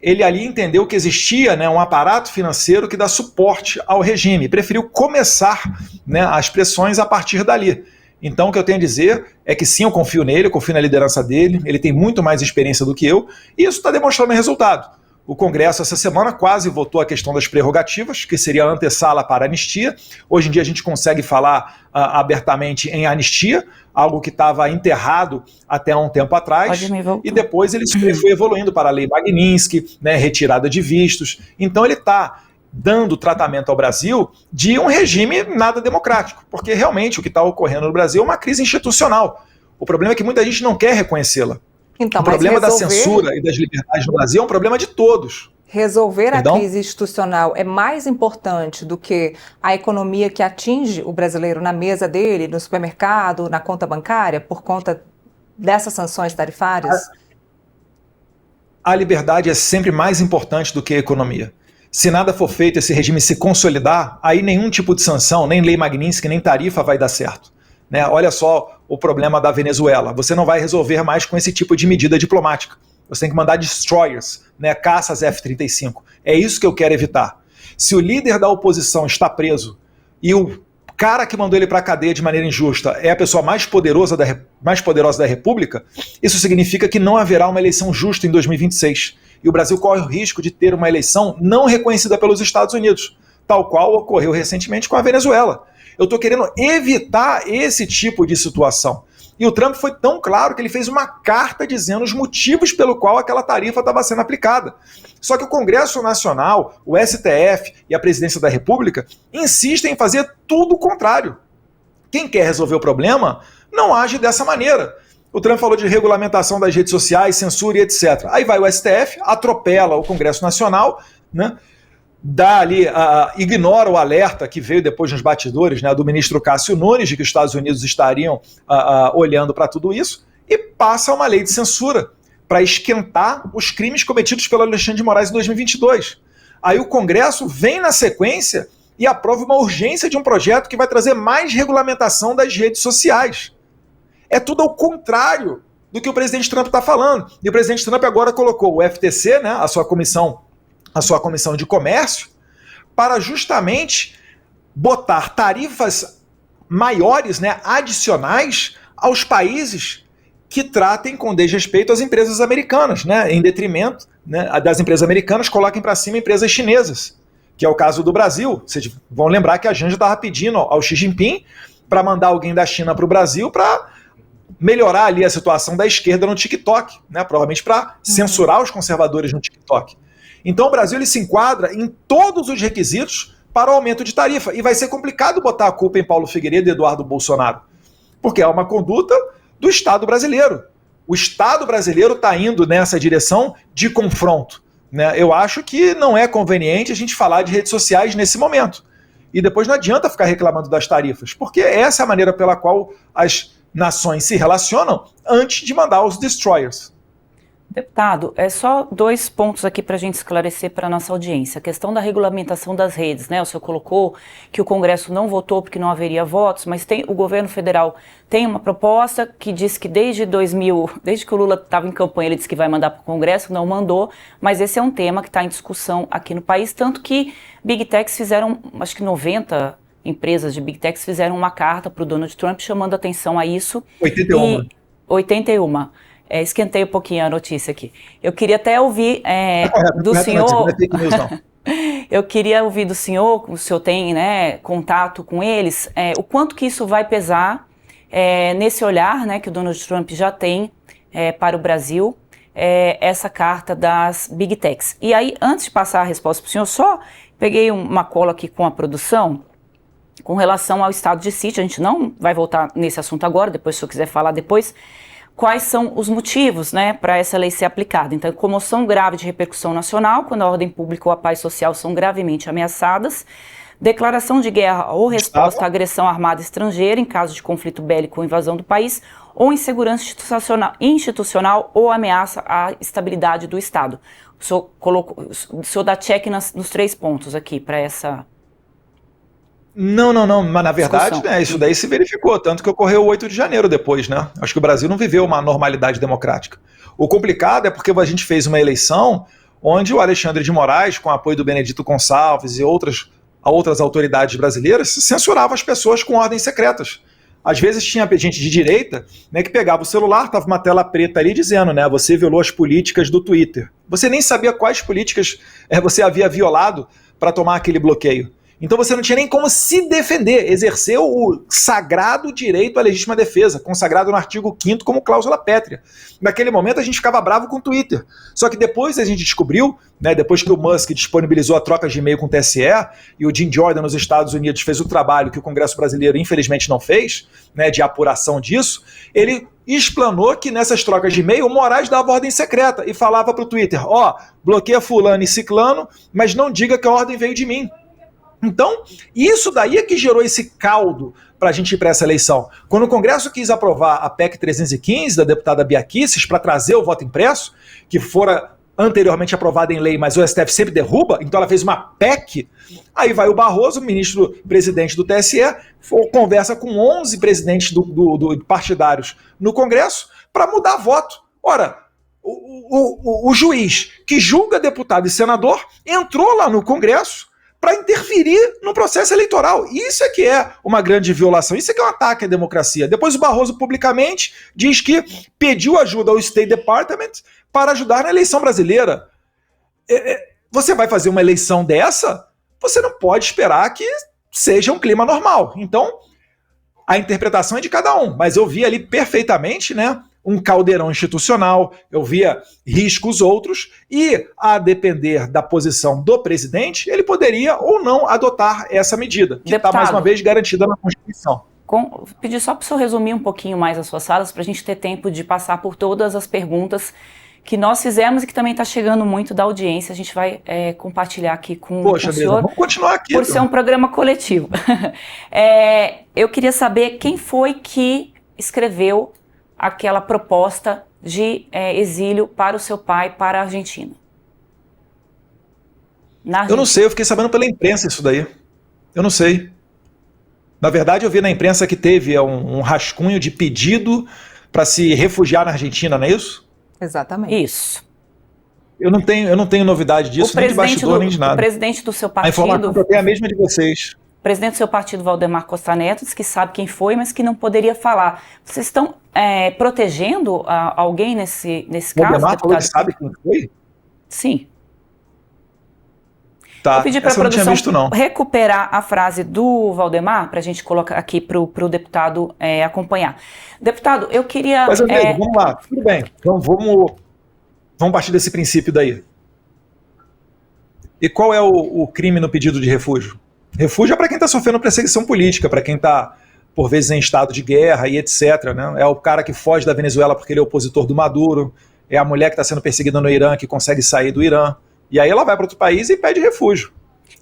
ele ali entendeu que existia, né, um aparato financeiro que dá suporte ao regime, preferiu começar, né, as pressões a partir dali. Então o que eu tenho a dizer é que sim, eu confio nele, eu confio na liderança dele, ele tem muito mais experiência do que eu, e isso está demonstrando resultado. O Congresso, essa semana, quase votou a questão das prerrogativas, que seria a antessala para a anistia. Hoje em dia a gente consegue falar abertamente em anistia, algo que estava enterrado até um tempo atrás, e depois ele foi evoluindo para a Lei Magnitsky, né, retirada de vistos. Então ele está dando tratamento ao Brasil de um regime nada democrático, porque realmente o que está ocorrendo no Brasil é uma crise institucional. O problema é que muita gente não quer reconhecê-la. Então, o problema da censura e das liberdades no Brasil é um problema de todos. Resolver a crise institucional é mais importante do que a economia que atinge o brasileiro na mesa dele, no supermercado, na conta bancária, por conta dessas sanções tarifárias? A liberdade é sempre mais importante do que a economia. Se nada for feito, esse regime se consolidar, aí nenhum tipo de sanção, nem lei Magnitsky, nem tarifa vai dar certo. Né? Olha só o problema da Venezuela. Você não vai resolver mais com esse tipo de medida diplomática. Você tem que mandar destroyers, né? Caças F-35. É isso que eu quero evitar. Se o líder da oposição está preso e o cara que mandou ele para a cadeia de maneira injusta é a pessoa mais poderosa da República, isso significa que não haverá uma eleição justa em 2026. E o Brasil corre o risco de ter uma eleição não reconhecida pelos Estados Unidos, tal qual ocorreu recentemente com a Venezuela. Eu estou querendo evitar esse tipo de situação. E o Trump foi tão claro que ele fez uma carta dizendo os motivos pelo qual aquela tarifa estava sendo aplicada. Só que o Congresso Nacional, o STF e a Presidência da República insistem em fazer tudo o contrário. Quem quer resolver o problema não age dessa maneira. O Trump falou de regulamentação das redes sociais, censura e etc. Aí vai o STF, atropela o Congresso Nacional, né? Dá ali, ignora o alerta que veio depois nos bastidores, né, do ministro Cássio Nunes, de que os Estados Unidos estariam olhando para tudo isso, e passa uma lei de censura para esquentar os crimes cometidos pelo Alexandre de Moraes em 2022. Aí o Congresso vem na sequência e aprova uma urgência de um projeto que vai trazer mais regulamentação das redes sociais. É tudo ao contrário do que o presidente Trump está falando. E o presidente Trump agora colocou o FTC, né, a sua comissão de comércio, para justamente botar tarifas maiores, né, adicionais aos países que tratem com desrespeito às empresas americanas, né, em detrimento, né, das empresas americanas, coloquem para cima empresas chinesas, que é o caso do Brasil. Vocês vão lembrar que a Janja estava pedindo ao Xi Jinping para mandar alguém da China para o Brasil para melhorar ali a situação da esquerda no TikTok, né, provavelmente para censurar os conservadores no TikTok. Então o Brasil ele se enquadra em todos os requisitos para o aumento de tarifa. E vai ser complicado botar a culpa em Paulo Figueiredo e Eduardo Bolsonaro, porque é uma conduta do Estado brasileiro. O Estado brasileiro está indo nessa direção de confronto, né? Eu acho que não é conveniente a gente falar de redes sociais nesse momento. E depois não adianta ficar reclamando das tarifas, porque essa é a maneira pela qual as nações se relacionam antes de mandar os destroyers. Deputado, é só 2 pontos aqui para a gente esclarecer para a nossa audiência. A questão da regulamentação das redes, né? O senhor colocou que o Congresso não votou porque não haveria votos, mas o governo federal tem uma proposta que diz que desde que o Lula estava em campanha, ele disse que vai mandar para o Congresso, não mandou, mas esse é um tema que está em discussão aqui no país, tanto que Big Techs fizeram, acho que 90 empresas de Big Techs fizeram uma carta para o Donald Trump chamando atenção a isso. 81. 81. Esquentei um pouquinho a notícia aqui. Eu queria até ouvir do senhor. Não é fake news, não. Eu queria ouvir do senhor, o senhor tem, né, contato com eles, o quanto que isso vai pesar nesse olhar, né, que o Donald Trump já tem para o Brasil, essa carta das Big Techs. E aí, antes de passar a resposta para o senhor, só peguei uma cola aqui com a produção com relação ao estado de sítio. A gente não vai voltar nesse assunto agora, depois se o senhor quiser falar depois. Quais são os motivos, né, para essa lei ser aplicada? Então, comoção grave de repercussão nacional, quando a ordem pública ou a paz social são gravemente ameaçadas, declaração de guerra ou resposta à agressão armada estrangeira em caso de conflito bélico ou invasão do país, ou insegurança institucional ou ameaça à estabilidade do Estado. O senhor dá check nos 3 pontos aqui para essa... Não, mas na verdade, né, isso daí se verificou, tanto que ocorreu o 8 de janeiro depois, né? Acho que o Brasil não viveu uma normalidade democrática. O complicado é porque a gente fez uma eleição onde o Alexandre de Moraes, com o apoio do Benedito Gonçalves e outras autoridades brasileiras, censurava as pessoas com ordens secretas. Às vezes tinha gente de direita, né, que pegava o celular, estava uma tela preta ali dizendo, né, você violou as políticas do Twitter. Você nem sabia quais políticas você havia violado para tomar aquele bloqueio. Então você não tinha nem como se defender, exerceu o sagrado direito à legítima defesa, consagrado no artigo 5º como cláusula pétrea. Naquele momento a gente ficava bravo com o Twitter. Só que depois a gente descobriu, né, depois que o Musk disponibilizou a troca de e-mail com o TSE, e o Jim Jordan nos Estados Unidos fez o trabalho que o Congresso brasileiro infelizmente não fez, né, de apuração disso, ele explanou que nessas trocas de e-mail o Moraes dava ordem secreta e falava para o Twitter, bloqueia fulano e ciclano, mas não diga que a ordem veio de mim. Então, isso daí é que gerou esse caldo para a gente ir para essa eleição. Quando o Congresso quis aprovar a PEC 315 da deputada Bia Kicis para trazer o voto impresso, que fora anteriormente aprovada em lei, mas o STF sempre derruba, então ela fez uma PEC, aí vai o Barroso, presidente do TSE, conversa com 11 presidentes do partidários no Congresso para mudar voto. Ora, o juiz que julga deputado e senador entrou lá no Congresso para interferir no processo eleitoral. Isso é que é uma grande violação, isso é que é um ataque à democracia. Depois o Barroso publicamente diz que pediu ajuda ao State Department para ajudar na eleição brasileira. Você vai fazer uma eleição dessa, você não pode esperar que seja um clima normal. Então, a interpretação é de cada um, mas eu vi ali perfeitamente, né, um caldeirão institucional, eu via riscos outros, e a depender da posição do presidente, ele poderia ou não adotar essa medida, que está mais uma vez garantida na Constituição. Pedir só para o senhor resumir um pouquinho mais as suas falas, para a gente ter tempo de passar por todas as perguntas que nós fizemos e que também está chegando muito da audiência. A gente vai compartilhar aqui com o senhor. Vamos continuar aqui. Por ser um programa coletivo. Eu queria saber quem foi que escreveu aquela proposta de exílio para o seu pai, para a Argentina. Eu não sei, eu fiquei sabendo pela imprensa isso daí. Eu não sei. Na verdade, eu vi na imprensa que teve um rascunho de pedido para se refugiar na Argentina, não é isso? Exatamente. Isso. Eu não tenho novidade disso, nem de bastidor, nem de nada. O presidente do seu partido... A informação é a mesma de vocês. O presidente do seu partido, Valdemar Costa Neto, diz que sabe quem foi, mas que não poderia falar. Vocês estão protegendo alguém nesse caso? Valdemar falou que sabe quem foi? Sim. Tá, eu pedi para a produção não tinha visto, não. recuperar a frase do Valdemar, para a gente colocar aqui para o deputado acompanhar. Deputado, eu queria... Mas, amigo, vamos lá, tudo bem. Então vamos partir desse princípio daí. E qual é o crime no pedido de refúgio? Refúgio é para quem está sofrendo perseguição política, para quem está, por vezes, em estado de guerra e etc. Né? É o cara que foge da Venezuela porque ele é opositor do Maduro, é a mulher que está sendo perseguida no Irã, que consegue sair do Irã, e aí ela vai para outro país e pede refúgio.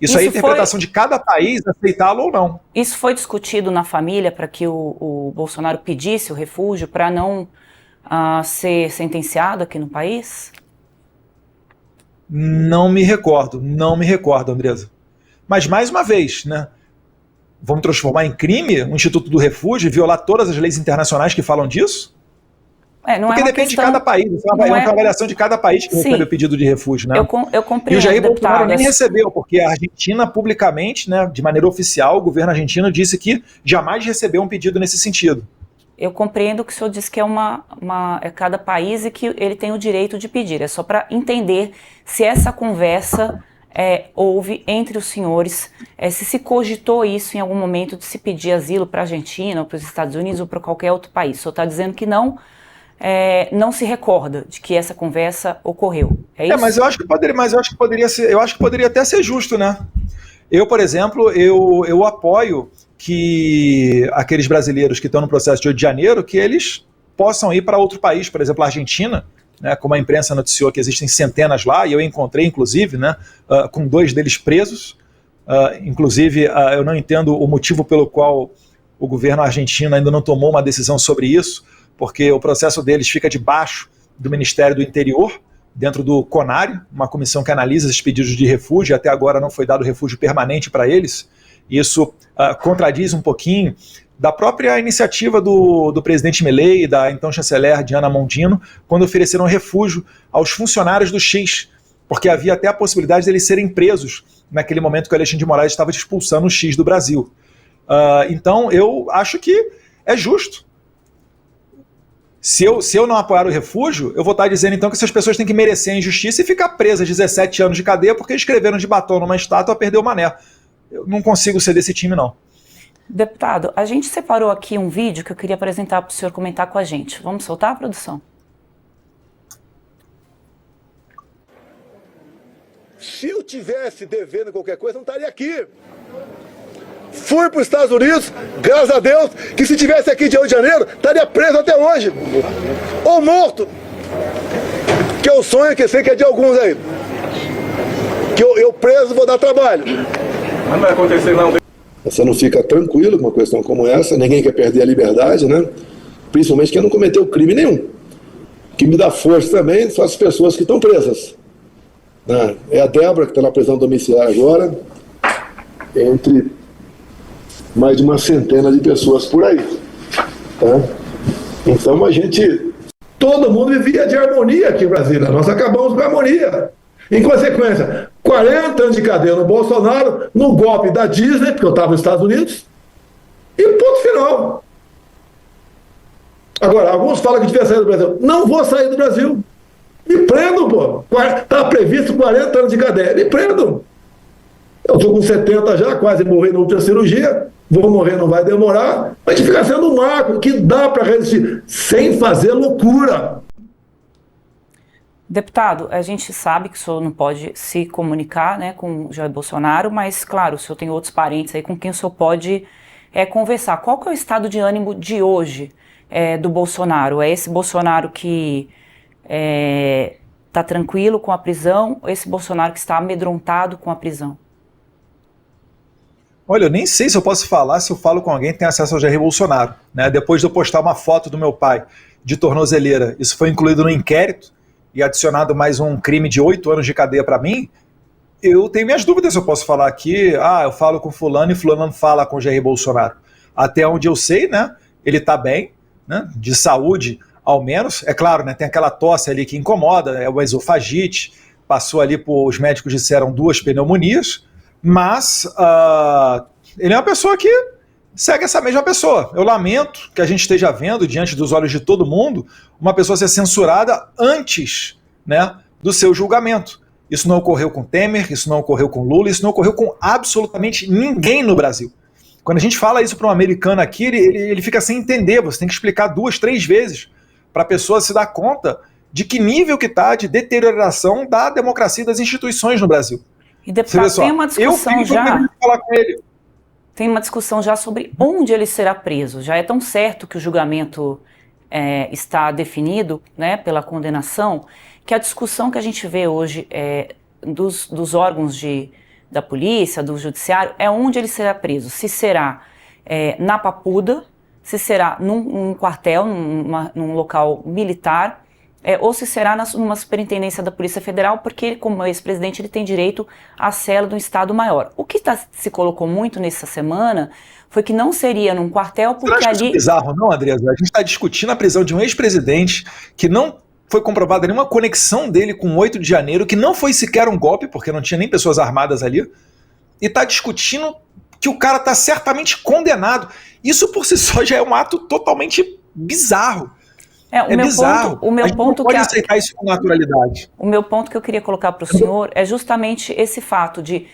Isso aí é a interpretação de cada país, aceitá-lo ou não. Isso foi discutido na família para que o Bolsonaro pedisse o refúgio para não ser sentenciado aqui no país? Não me recordo, Andresa. Mas, mais uma vez, né, vamos transformar em crime o Instituto do Refúgio e violar todas as leis internacionais que falam disso? Porque depende de cada país, é uma avaliação de cada país que recebe o pedido de refúgio. Né? Eu compreendo, e o Jair Bolsonaro nem recebeu, porque a Argentina, publicamente, né, de maneira oficial, o governo argentino disse que jamais recebeu um pedido nesse sentido. Eu compreendo que o senhor disse que é cada país e que ele tem o direito de pedir. É só para entender se essa conversa houve entre os senhores, se cogitou isso em algum momento de se pedir asilo para a Argentina, ou para os Estados Unidos, ou para qualquer outro país. O senhor está dizendo que não se recorda de que essa conversa ocorreu. É isso? Mas eu acho que poderia ser, eu acho que poderia até ser justo, né? Eu, por exemplo, eu apoio que aqueles brasileiros que estão no processo de Rio de Janeiro, que eles possam ir para outro país, por exemplo, a Argentina, né, como a imprensa noticiou que existem centenas lá, e eu encontrei, inclusive, né, com 2 deles presos. Inclusive, eu não entendo o motivo pelo qual o governo argentino ainda não tomou uma decisão sobre isso, porque o processo deles fica debaixo do Ministério do Interior, dentro do CONARE, uma comissão que analisa esses pedidos de refúgio, e até agora não foi dado refúgio permanente para eles. Isso contradiz um pouquinho da própria iniciativa do presidente Milei e da então chanceler Diana Mondino, quando ofereceram refúgio aos funcionários do X, porque havia até a possibilidade de eles serem presos naquele momento que o Alexandre de Moraes estava expulsando o X do Brasil. Então, eu acho que é justo. Se eu não apoiar o refúgio, eu vou estar dizendo então que essas pessoas têm que merecer a injustiça e ficar presas 17 anos de cadeia porque escreveram de batom numa estátua a perder o mané. Eu não consigo ser desse time, não. Deputado, a gente separou aqui um vídeo que eu queria apresentar para o senhor comentar com a gente. Vamos soltar, produção? Se eu tivesse devendo qualquer coisa, não estaria aqui. Fui para os Estados Unidos, graças a Deus, que se tivesse aqui de Rio de Janeiro, estaria preso até hoje. Ou morto. Que é o sonho que eu sei que é de alguns aí. Que eu preso vou dar trabalho. Mas não vai acontecer não. Você não fica tranquilo com uma questão como essa, ninguém quer perder a liberdade, né? Principalmente quem não cometeu crime nenhum. O que me dá força também são as pessoas que estão presas. Né? É a Débora, que está na prisão domiciliar agora, entre mais de uma centena de pessoas por aí. Tá? Então todo mundo vivia de harmonia aqui em Brasília. Nós acabamos com a harmonia. Em consequência, 40 anos de cadeia no Bolsonaro, no golpe da Disney, porque eu estava nos Estados Unidos, e ponto final. Agora, alguns falam que devia sair do Brasil. Não vou sair do Brasil. Me prendam, pô. Está previsto 40 anos de cadeia. Me prendam. Eu estou com 70 já, quase morri na última cirurgia. Vou morrer, não vai demorar. Mas fica sendo um marco que dá para resistir, sem fazer loucura. Deputado, a gente sabe que o senhor não pode se comunicar, né, com o Jair Bolsonaro, mas, claro, o senhor tem outros parentes aí com quem o senhor pode conversar. Qual que é o estado de ânimo de hoje do Bolsonaro? É esse Bolsonaro que está tranquilo com a prisão ou esse Bolsonaro que está amedrontado com a prisão? Olha, eu nem sei se eu posso falar se eu falo com alguém que tem acesso ao Jair Bolsonaro, né? Depois de eu postar uma foto do meu pai de tornozeleira, isso foi incluído no inquérito e adicionado mais um crime de 8 anos de cadeia para mim, eu tenho minhas dúvidas se eu posso falar aqui, eu falo com fulano e fulano não fala com o Jair Bolsonaro. Até onde eu sei, né, ele está bem, né, de saúde ao menos. É claro, né, tem aquela tosse ali que incomoda, é o esofagite, passou ali, os médicos disseram 2 pneumonias, mas ele é uma pessoa que segue essa mesma pessoa. Eu lamento que a gente esteja vendo, diante dos olhos de todo mundo, uma pessoa ser censurada antes, né, do seu julgamento. Isso não ocorreu com Temer, isso não ocorreu com Lula, isso não ocorreu com absolutamente ninguém no Brasil. Quando a gente fala isso para um americano aqui, ele fica sem entender, você tem que explicar 2, 3 vezes para a pessoa se dar conta de que nível que está de deterioração da democracia e das instituições no Brasil. E deputado, tem uma discussão já. Falar com ele. Tem uma discussão já sobre onde ele será preso. Já é tão certo que o julgamento está definido, né, pela condenação, que a discussão que a gente vê hoje dos órgãos da polícia, do judiciário, é onde ele será preso. Se será na Papuda, se será num quartel, num local militar, ou se será numa superintendência da Polícia Federal, porque ele, como ex-presidente, ele tem direito à cela do Estado Maior. O que se colocou muito nessa semana foi que não seria num quartel, porque ali... Isso é bizarro, não, Andresa? A gente está discutindo a prisão de um ex-presidente que não foi comprovada nenhuma conexão dele com o 8 de janeiro, que não foi sequer um golpe, porque não tinha nem pessoas armadas ali, e está discutindo que o cara está certamente condenado. Isso por si só já é um ato totalmente bizarro. Bizarro. O meu ponto não pode aceitar isso com naturalidade. O meu ponto que eu queria colocar para o senhor é justamente esse fato de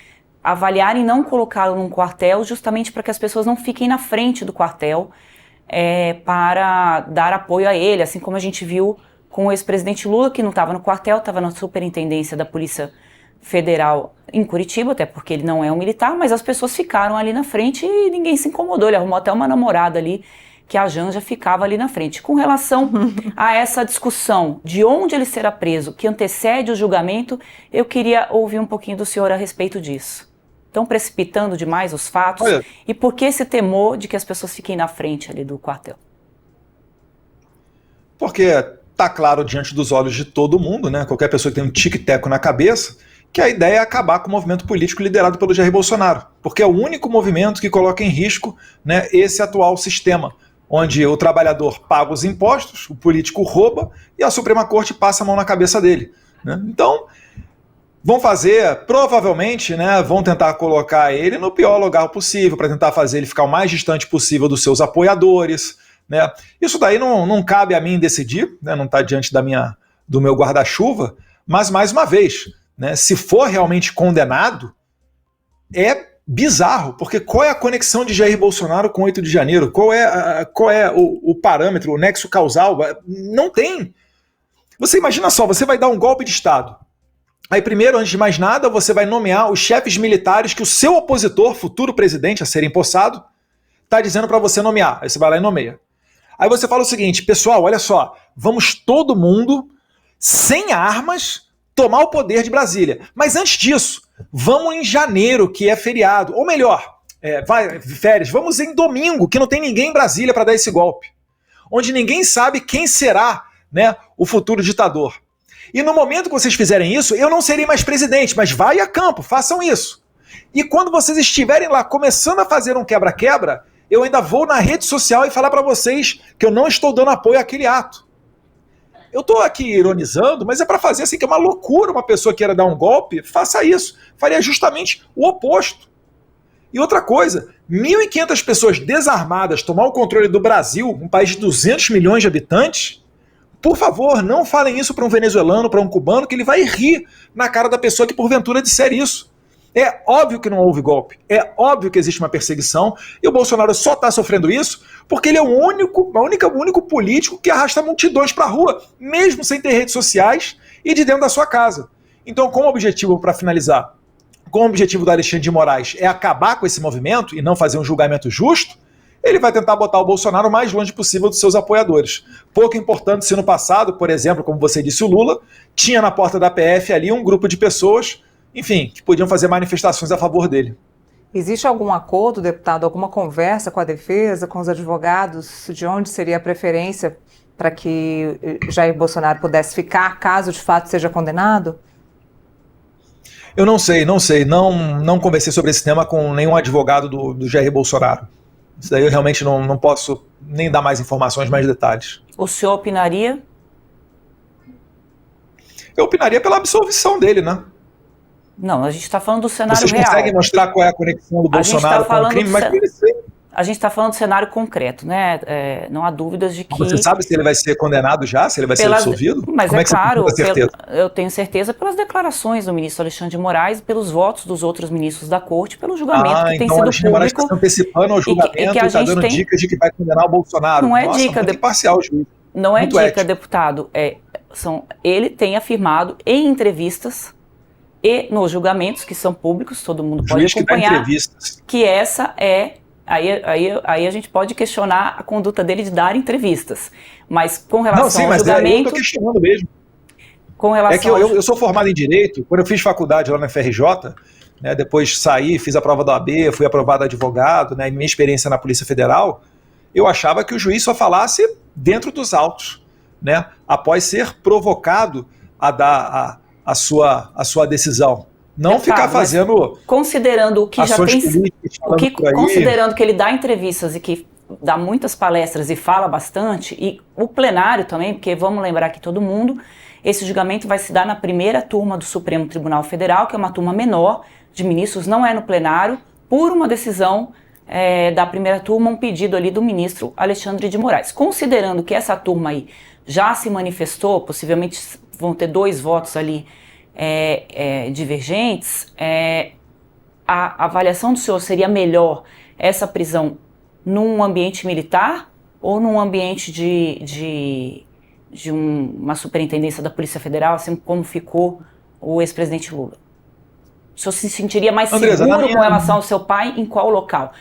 avaliar e não colocá-lo num quartel, justamente para que as pessoas não fiquem na frente do quartel para dar apoio a ele, assim como a gente viu com o ex-presidente Lula, que não estava no quartel, estava na superintendência da Polícia Federal em Curitiba, até porque ele não é um militar, mas as pessoas ficaram ali na frente e ninguém se incomodou, ele arrumou até uma namorada ali, que a Janja ficava ali na frente. Com relação a essa discussão de onde ele será preso, que antecede o julgamento, eu queria ouvir um pouquinho do senhor a respeito disso. Estão precipitando demais os fatos? Olha, e por que esse temor de que as pessoas fiquem na frente ali do quartel? Porque está claro diante dos olhos de todo mundo, né? Qualquer pessoa que tem um tic-teco na cabeça, que a ideia é acabar com o movimento político liderado pelo Jair Bolsonaro, porque é o único movimento que coloca em risco, né, esse atual sistema, onde o trabalhador paga os impostos, o político rouba e a Suprema Corte passa a mão na cabeça dele, né? Então, vão fazer, provavelmente, né, vão tentar colocar ele no pior lugar possível, para tentar fazer ele ficar o mais distante possível dos seus apoiadores, né? Isso daí não cabe a mim decidir, né, não está diante do meu guarda-chuva, mas, mais uma vez, né, se for realmente condenado, é bizarro, porque qual é a conexão de Jair Bolsonaro com 8 de janeiro? Qual é o parâmetro, o nexo causal? Não tem. Você imagina só, você vai dar um golpe de Estado. Aí primeiro, antes de mais nada, você vai nomear os chefes militares que o seu opositor, futuro presidente a ser empossado, está dizendo para você nomear. Aí você vai lá e nomeia. Aí você fala o seguinte, pessoal, olha só, vamos todo mundo, sem armas, tomar o poder de Brasília. Mas antes disso, vamos em janeiro, que é feriado. Ou melhor, férias, vamos em domingo, que não tem ninguém em Brasília para dar esse golpe. Onde ninguém sabe quem será, né, o futuro ditador. E no momento que vocês fizerem isso, eu não serei mais presidente, mas vai a campo, façam isso. E quando vocês estiverem lá começando a fazer um quebra-quebra, eu ainda vou na rede social e falar para vocês que eu não estou dando apoio àquele ato. Eu estou aqui ironizando, mas é para fazer assim que é uma loucura uma pessoa queira dar um golpe, faça isso. Faria justamente o oposto. E outra coisa, 1.500 pessoas desarmadas tomar o controle do Brasil, um país de 200 milhões de habitantes, por favor, não falem isso para um venezuelano, para um cubano, que ele vai rir na cara da pessoa que porventura disser isso. É óbvio que não houve golpe, é óbvio que existe uma perseguição, e o Bolsonaro só está sofrendo isso porque ele é o único político que arrasta multidões para a rua, mesmo sem ter redes sociais e de dentro da sua casa. Então, como objetivo, para finalizar, como objetivo do Alexandre de Moraes é acabar com esse movimento e não fazer um julgamento justo, ele vai tentar botar o Bolsonaro o mais longe possível dos seus apoiadores. Pouco importante se no passado, por exemplo, como você disse, o Lula tinha na porta da PF ali um grupo de pessoas, enfim, que podiam fazer manifestações a favor dele. Existe algum acordo, deputado, alguma conversa com a defesa, com os advogados, de onde seria a preferência para que Jair Bolsonaro pudesse ficar, caso de fato seja condenado? Eu não sei, não conversei sobre esse tema com nenhum advogado do Jair Bolsonaro. Isso daí eu realmente não posso nem dar mais informações, mais detalhes. O senhor opinaria? Eu opinaria pela absolvição dele, né? Não, a gente está falando do cenário real. Vocês conseguem mostrar qual é a conexão do Bolsonaro com o crime? Mas a gente está falando do cenário concreto, né? Não há dúvidas de que... Você sabe se ele vai ser condenado já? Se ele vai ser absolvido? Mas como é claro, certeza? Eu tenho certeza pelas declarações do ministro Alexandre de Moraes, pelos votos dos outros ministros da corte, pelo julgamento que tem sido Alexandre Moraes está se antecipando ao julgamento e está dando dicas de que vai condenar o Bolsonaro. Não é dica, imparcial, juiz. Não é muito dica, ético. Deputado. Ele tem afirmado em entrevistas e nos julgamentos, que são públicos, todo mundo pode acompanhar, que essa é... Aí a gente pode questionar a conduta dele de dar entrevistas. Mas com relação ao julgamento... eu estou questionando mesmo. Com relação que eu sou formado em Direito, quando eu fiz faculdade lá na FRJ, né, depois saí, fiz a prova da OAB, fui aprovado advogado, né, minha experiência na Polícia Federal, eu achava que o juiz só falasse dentro dos autos, né, após ser provocado a dar a sua decisão. Não ficar fazendo... Considerando o que já tem... Considerando que ele dá entrevistas e que dá muitas palestras e fala bastante, e o plenário também, porque vamos lembrar aqui todo mundo, esse julgamento vai se dar na primeira turma do Supremo Tribunal Federal, que é uma turma menor de ministros, não é no plenário, por uma decisão da primeira turma, um pedido ali do ministro Alexandre de Moraes. Considerando que essa turma aí já se manifestou, possivelmente vão ter 2 votos ali divergentes, a avaliação do senhor seria melhor essa prisão num ambiente militar ou num ambiente de uma superintendência da Polícia Federal, assim como ficou o ex-presidente Lula? O senhor se sentiria mais seguro com relação ao seu pai em qual local?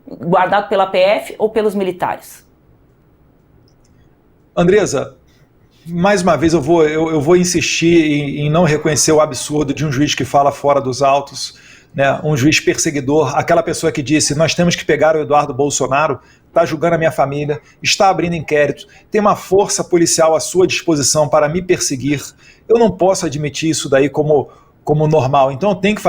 Guardado pela PF ou pelos militares? Andresa, mais uma vez eu vou insistir em não reconhecer o absurdo de um juiz que fala fora dos autos, né, um juiz perseguidor, aquela pessoa que disse: nós temos que pegar o Eduardo Bolsonaro, está julgando a minha família, está abrindo inquérito, tem uma força policial à sua disposição para me perseguir. Eu não posso admitir isso daí como normal. Então eu tenho que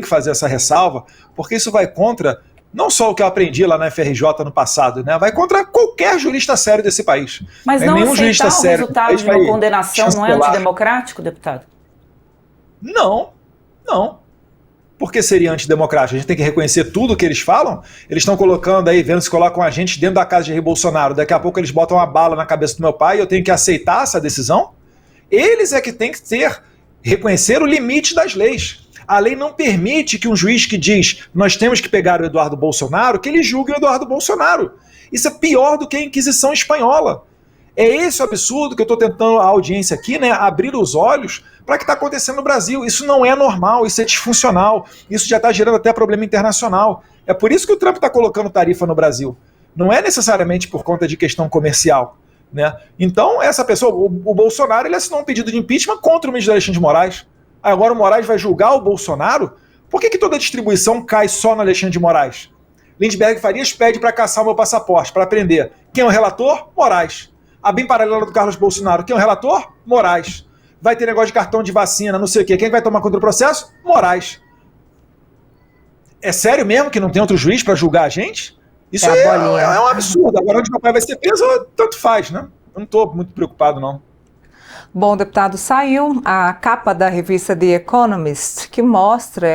fazer essa ressalva, porque isso vai contra não só o que eu aprendi lá na FRJ no passado, né? Vai contra qualquer jurista sério desse país. Mas não aceitar o resultado de uma condenação não é antidemocrático, deputado? Não. Por que seria antidemocrático? A gente tem que reconhecer tudo o que eles falam? Eles estão colocando aí, vendo se colocam a gente dentro da casa de Jair Bolsonaro. Daqui a pouco eles botam uma bala na cabeça do meu pai e eu tenho que aceitar essa decisão? Eles é que têm que reconhecer o limite das leis. A lei não permite que um juiz que diz nós temos que pegar o Eduardo Bolsonaro, que ele julgue o Eduardo Bolsonaro. Isso é pior do que a Inquisição Espanhola. É esse o absurdo que eu estou tentando a audiência aqui, né, abrir os olhos para o que está acontecendo no Brasil. Isso não é normal, isso é disfuncional, isso já está gerando até problema internacional. É por isso que o Trump está colocando tarifa no Brasil. Não é necessariamente por conta de questão comercial, né? Então, essa pessoa, o Bolsonaro, ele assinou um pedido de impeachment contra o ministro Alexandre de Moraes. Agora o Moraes vai julgar o Bolsonaro? Por que toda a distribuição cai só no Alexandre de Moraes? Lindbergh Farias pede para caçar o meu passaporte, para prender. Quem é o relator? Moraes. A bem paralela do Carlos Bolsonaro. Quem é o relator? Moraes. Vai ter negócio de cartão de vacina, não sei o quê. Quem vai tomar conta do processo? Moraes. É sério mesmo que não tem outro juiz para julgar a gente? Isso é um absurdo. Agora onde o papai vai ser preso, tanto faz, né? Eu não estou muito preocupado, não. Bom, deputado, saiu a capa da revista The Economist, que mostra,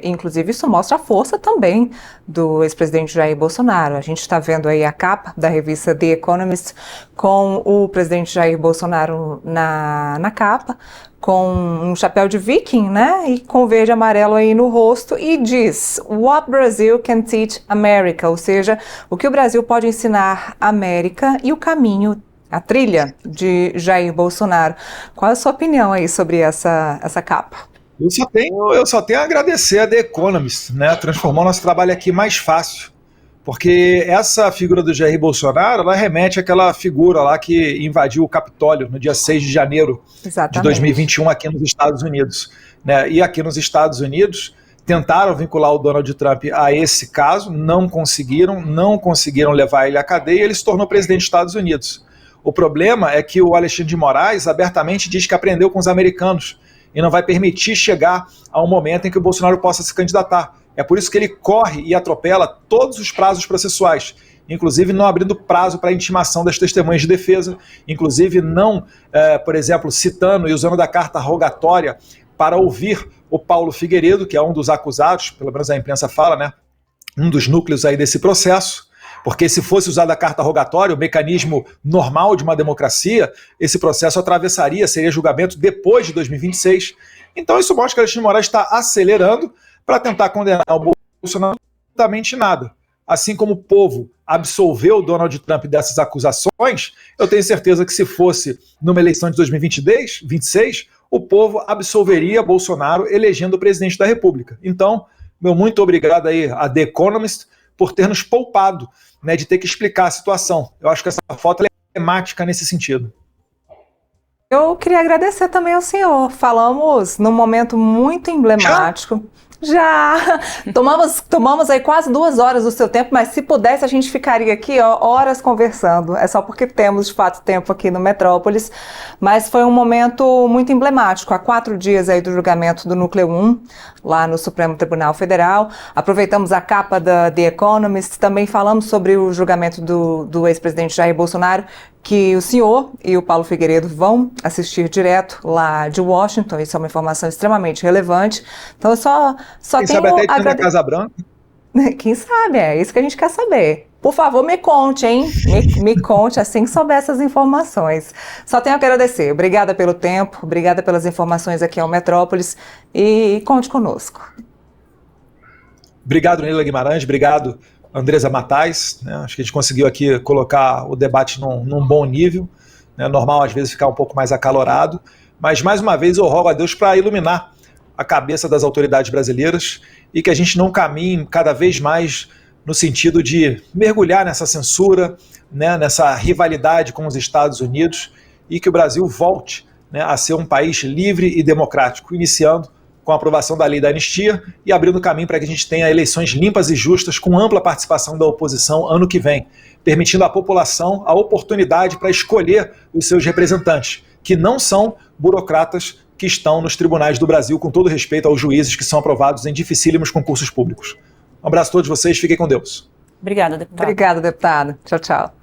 inclusive isso mostra a força também do ex-presidente Jair Bolsonaro. A gente está vendo aí a capa da revista The Economist com o presidente Jair Bolsonaro na capa, com um chapéu de viking, né, e com verde e amarelo aí no rosto, e diz What Brazil can teach America, ou seja, o que o Brasil pode ensinar a América e o caminho, a trilha de Jair Bolsonaro. Qual é a sua opinião aí sobre essa capa? Eu só tenho a agradecer a The Economist, né? Transformou nosso trabalho aqui mais fácil. Porque essa figura do Jair Bolsonaro, ela remete àquela figura lá que invadiu o Capitólio no dia 6 de janeiro de 2021 aqui nos Estados Unidos. Né? E aqui nos Estados Unidos tentaram vincular o Donald Trump a esse caso, não conseguiram levar ele à cadeia e ele se tornou presidente dos Estados Unidos. O problema é que o Alexandre de Moraes abertamente diz que aprendeu com os americanos e não vai permitir chegar a um momento em que o Bolsonaro possa se candidatar. É por isso que ele corre e atropela todos os prazos processuais, inclusive não abrindo prazo para a intimação das testemunhas de defesa, inclusive não, por exemplo, citando e usando da carta rogatória para ouvir o Paulo Figueiredo, que é um dos acusados, pelo menos a imprensa fala, né, um dos núcleos aí desse processo. Porque se fosse usada a carta rogatória, o mecanismo normal de uma democracia, esse processo seria julgamento depois de 2026. Então isso mostra que Alexandre de Moraes está acelerando para tentar condenar o Bolsonaro absolutamente nada. Assim como o povo absolveu o Donald Trump dessas acusações, eu tenho certeza que se fosse numa eleição de 2026, o povo absolveria Bolsonaro elegendo o presidente da República. Então, meu muito obrigado aí a The Economist por ter nos poupado, né, de ter que explicar a situação. Eu acho que essa foto é temática nesse sentido. Eu queria agradecer também ao senhor. Falamos num momento muito emblemático. Já! Tomamos aí quase 2 horas do seu tempo, mas se pudesse a gente ficaria aqui horas conversando. É só porque temos de fato tempo aqui no Metrópolis, mas foi um momento muito emblemático. Há 4 dias aí do julgamento do Núcleo 1, lá no Supremo Tribunal Federal. Aproveitamos a capa da The Economist, também falamos sobre o julgamento do ex-presidente Jair Bolsonaro, que o senhor e o Paulo Figueiredo vão assistir direto lá de Washington. Isso é uma informação extremamente relevante. Então eu só Quem tenho sabe até na Casa Branca? Quem sabe, é isso que a gente quer saber. Por favor, me conte, hein? Me conte assim que souber essas informações. Só tenho a agradecer. Obrigada pelo tempo, obrigada pelas informações aqui ao Metrópolis e conte conosco. Obrigado, Neila Guimarães, obrigado, Andresa Matais, né? Acho que a gente conseguiu aqui colocar o debate num bom nível, né? Normal às vezes ficar um pouco mais acalorado, mas mais uma vez eu rogo a Deus para iluminar a cabeça das autoridades brasileiras e que a gente não caminhe cada vez mais no sentido de mergulhar nessa censura, né? Nessa rivalidade com os Estados Unidos e que o Brasil volte, né, a ser um país livre e democrático, iniciando com a aprovação da lei da anistia e abrindo caminho para que a gente tenha eleições limpas e justas com ampla participação da oposição ano que vem, permitindo à população a oportunidade para escolher os seus representantes, que não são burocratas que estão nos tribunais do Brasil, com todo respeito aos juízes que são aprovados em dificílimos concursos públicos. Um abraço a todos vocês, fiquem com Deus. Obrigada, deputado. Obrigada, deputado. Tchau, tchau.